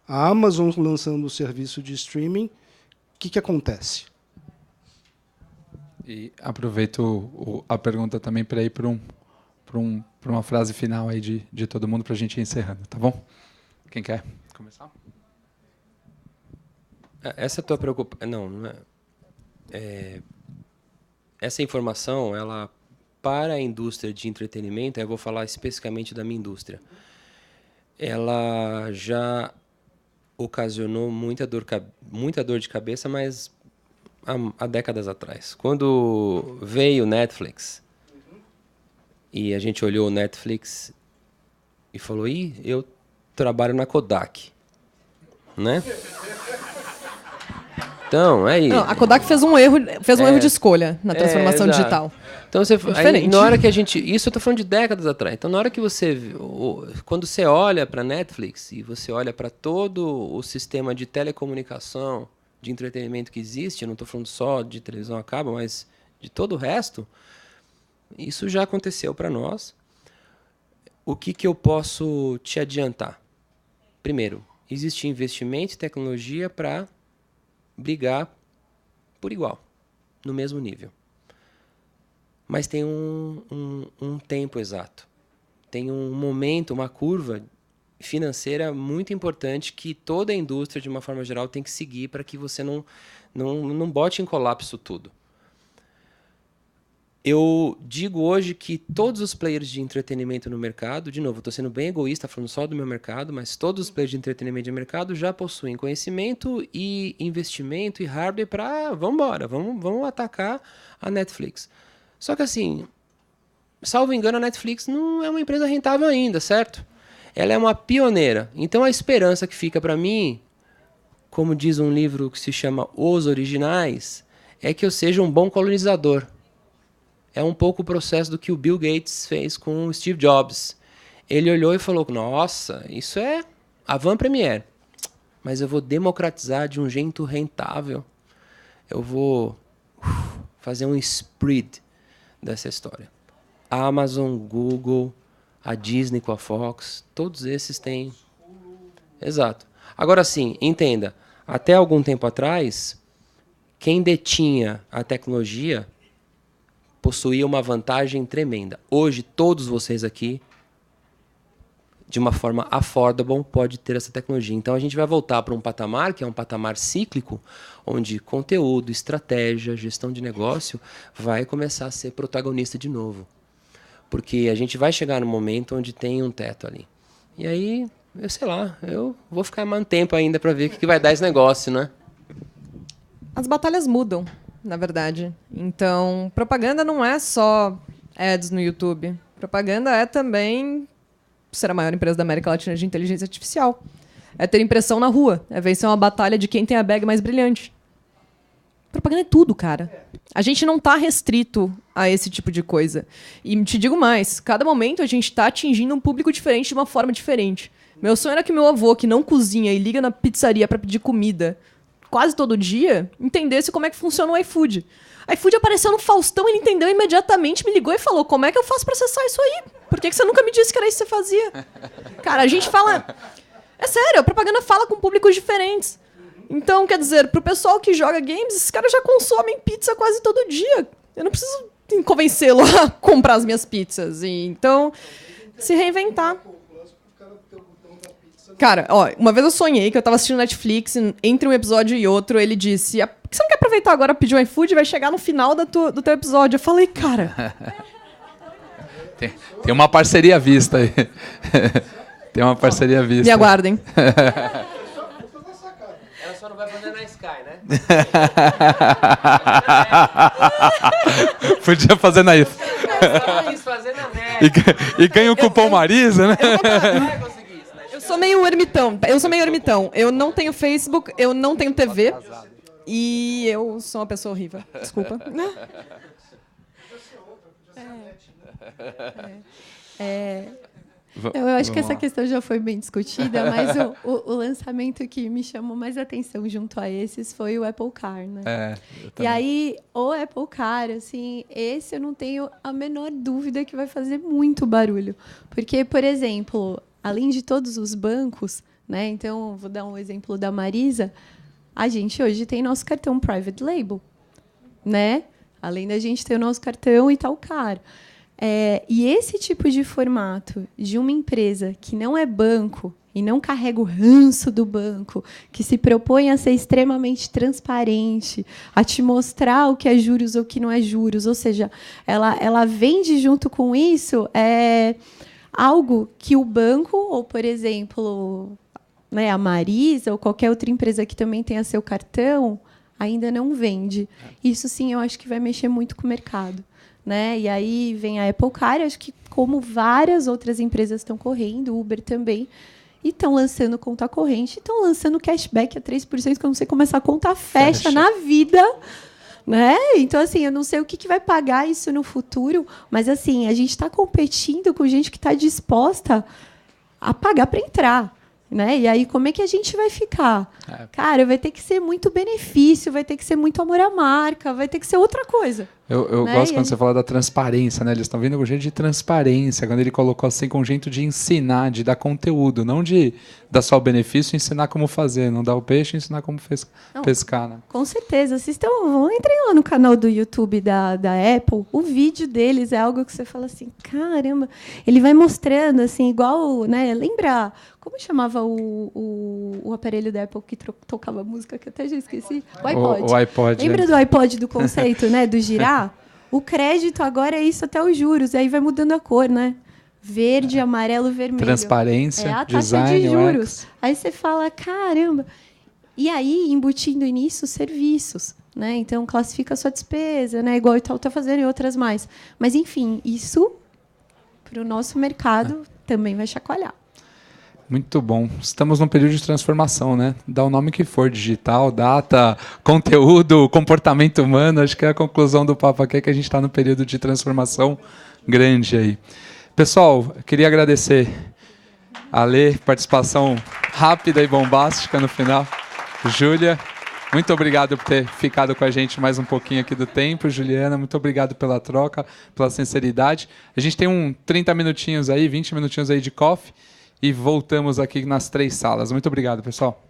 a Amazon lançando o serviço de streaming, o que acontece? E aproveito a pergunta também para ir para uma frase final aí de todo mundo para a gente ir encerrando, tá bom? Quem quer começar? Essa tua preocupação... Não é... Essa informação, ela, para a indústria de entretenimento, eu vou falar especificamente da minha indústria, ela já ocasionou muita dor de cabeça, mas há décadas atrás. Quando veio o Netflix, e a gente olhou o Netflix e falou, eu trabalho na Kodak, né? Então, aí... Não, a Kodak fez um erro de escolha na transformação digital. Então, aí, na hora que a gente... Isso eu estou falando de décadas atrás. Então, na hora que quando você olha para a Netflix e você olha para todo o sistema de telecomunicação, de entretenimento que existe, eu não estou falando só de televisão a cabo, mas de todo o resto, isso já aconteceu para nós. O que eu posso te adiantar? Primeiro, existe investimento e tecnologia para brigar por igual, no mesmo nível. Mas tem um tempo exato. Tem um momento, uma curva financeira muito importante que toda a indústria, de uma forma geral, tem que seguir para que você não bote em colapso tudo. Eu digo hoje que todos os players de entretenimento no mercado, de novo, estou sendo bem egoísta, falando só do meu mercado, mas todos os players de entretenimento de mercado já possuem conhecimento e investimento e hardware para, vamos atacar a Netflix. Só que assim, salvo engano, a Netflix não é uma empresa rentável ainda, certo? Ela é uma pioneira. Então a esperança que fica para mim, como diz um livro que se chama Os Originais, é que eu seja um bom colonizador. É um pouco o processo do que o Bill Gates fez com o Steve Jobs. Ele olhou e falou, nossa, isso é avant-première, mas eu vou democratizar de um jeito rentável. Eu vou fazer um spread dessa história. A Amazon, Google, a Disney com a Fox, todos esses têm... Exato. Agora sim, entenda, até algum tempo atrás, quem detinha a tecnologia possuía uma vantagem tremenda. Hoje, todos vocês aqui, de uma forma affordable, pode ter essa tecnologia. Então, a gente vai voltar para um patamar, que é um patamar cíclico, onde conteúdo, estratégia, gestão de negócio vai começar a ser protagonista de novo. Porque a gente vai chegar no momento onde tem um teto ali. E aí, eu sei lá, eu vou ficar mais um tempo ainda para ver o que vai dar esse negócio, né? As batalhas mudam, na verdade. Então, propaganda não é só ads no YouTube. Propaganda é também ser a maior empresa da América Latina de inteligência artificial. É ter impressão na rua. É vencer uma batalha de quem tem a bag mais brilhante. Propaganda é tudo, cara. A gente não está restrito a esse tipo de coisa. E te digo mais, cada momento a gente está atingindo um público diferente de uma forma diferente. Meu sonho era que meu avô, que não cozinha e liga na pizzaria para pedir comida quase todo dia, entendesse como é que funciona o iFood. O iFood apareceu no Faustão, ele entendeu imediatamente, me ligou e falou, como é que eu faço para acessar isso aí? Por que você nunca me disse que era isso que você fazia? Cara, a gente fala... É sério, a propaganda fala com públicos diferentes. Então, quer dizer, pro pessoal que joga games, esses caras já consomem pizza quase todo dia. Eu não preciso convencê-lo a comprar as minhas pizzas. E, então, se reinventar. Cara, ó, uma vez eu sonhei que eu tava assistindo Netflix, entre um episódio e outro, ele disse, por que você não quer aproveitar agora pedir um iFood e vai chegar no final do teu episódio? Eu falei, cara... Tem uma parceria à vista aí. Tem uma parceria à vista. Me aguardem. cai, né? Podia fazer na isso. Fazer na net. E ganha o cupom Marisa, né? Eu sou meio ermitão. Eu não tenho Facebook, eu não tenho TV. E eu sou uma pessoa horrível. Desculpa. Eu acho que essa questão já foi bem discutida, mas o lançamento que me chamou mais atenção junto a esses foi o Apple Car, né? E aí, o Apple Car, assim, esse eu não tenho a menor dúvida que vai fazer muito barulho. Porque, por exemplo, além de todos os bancos, né? Então, vou dar um exemplo da Marisa. A gente hoje tem nosso cartão Private Label, né? Além da gente ter o nosso cartão Itaúcar. E esse tipo de formato de uma empresa que não é banco e não carrega o ranço do banco, que se propõe a ser extremamente transparente, a te mostrar o que é juros ou o que não é juros, ou seja, ela vende junto com isso algo que o banco, ou, por exemplo, né, a Marisa ou qualquer outra empresa que também tenha seu cartão, ainda não vende. Isso, sim, eu acho que vai mexer muito com o mercado. Né? E aí vem a Apple Car, acho que como várias outras empresas estão correndo, o Uber também, e estão lançando conta corrente, estão lançando cashback a 3%, que eu não sei como essa conta fecha na vida. Né? Então, assim, eu não sei o que vai pagar isso no futuro, mas assim, a gente está competindo com gente que está disposta a pagar para entrar. Né? E aí, como é que a gente vai ficar? Cara, vai ter que ser muito benefício, vai ter que ser muito amor à marca, vai ter que ser outra coisa. Eu né? gosto quando você fala da transparência, né? Eles estão vindo com jeito de transparência, quando ele colocou assim com jeito de ensinar, de dar conteúdo, não de dar só o benefício, ensinar como fazer, não dar o peixe, ensinar como pescar, né? Com certeza. Entrem lá no canal do YouTube da Apple, o vídeo deles é algo que você fala assim, caramba, ele vai mostrando assim, igual, né? Lembra, como chamava o aparelho da Apple que tocava música, que eu até já esqueci? O iPod. O iPod. Lembra do iPod, do conceito, né? Do girar? O crédito agora é isso até os juros, aí vai mudando a cor, né? Verde, amarelo, vermelho. Transparência, a taxa design, de juros. UX. Aí você fala, caramba. E aí, embutindo nisso, serviços. Né? Então, classifica a sua despesa, né? Igual o Itaú está fazendo e outras mais. Mas, enfim, isso, para o nosso mercado, também vai chacoalhar. Muito bom. Estamos num período de transformação, né? Dá o nome que for, digital, data, conteúdo, comportamento humano. Acho que é a conclusão do papo aqui, é que a gente está num período de transformação grande aí. Pessoal, queria agradecer a Lê, participação rápida e bombástica no final. Júlia, muito obrigado por ter ficado com a gente mais um pouquinho aqui do tempo. Juliana, muito obrigado pela troca, pela sinceridade. A gente tem 30 minutinhos aí, 20 minutinhos aí de coffee. E voltamos aqui nas 3 salas. Muito obrigado, pessoal.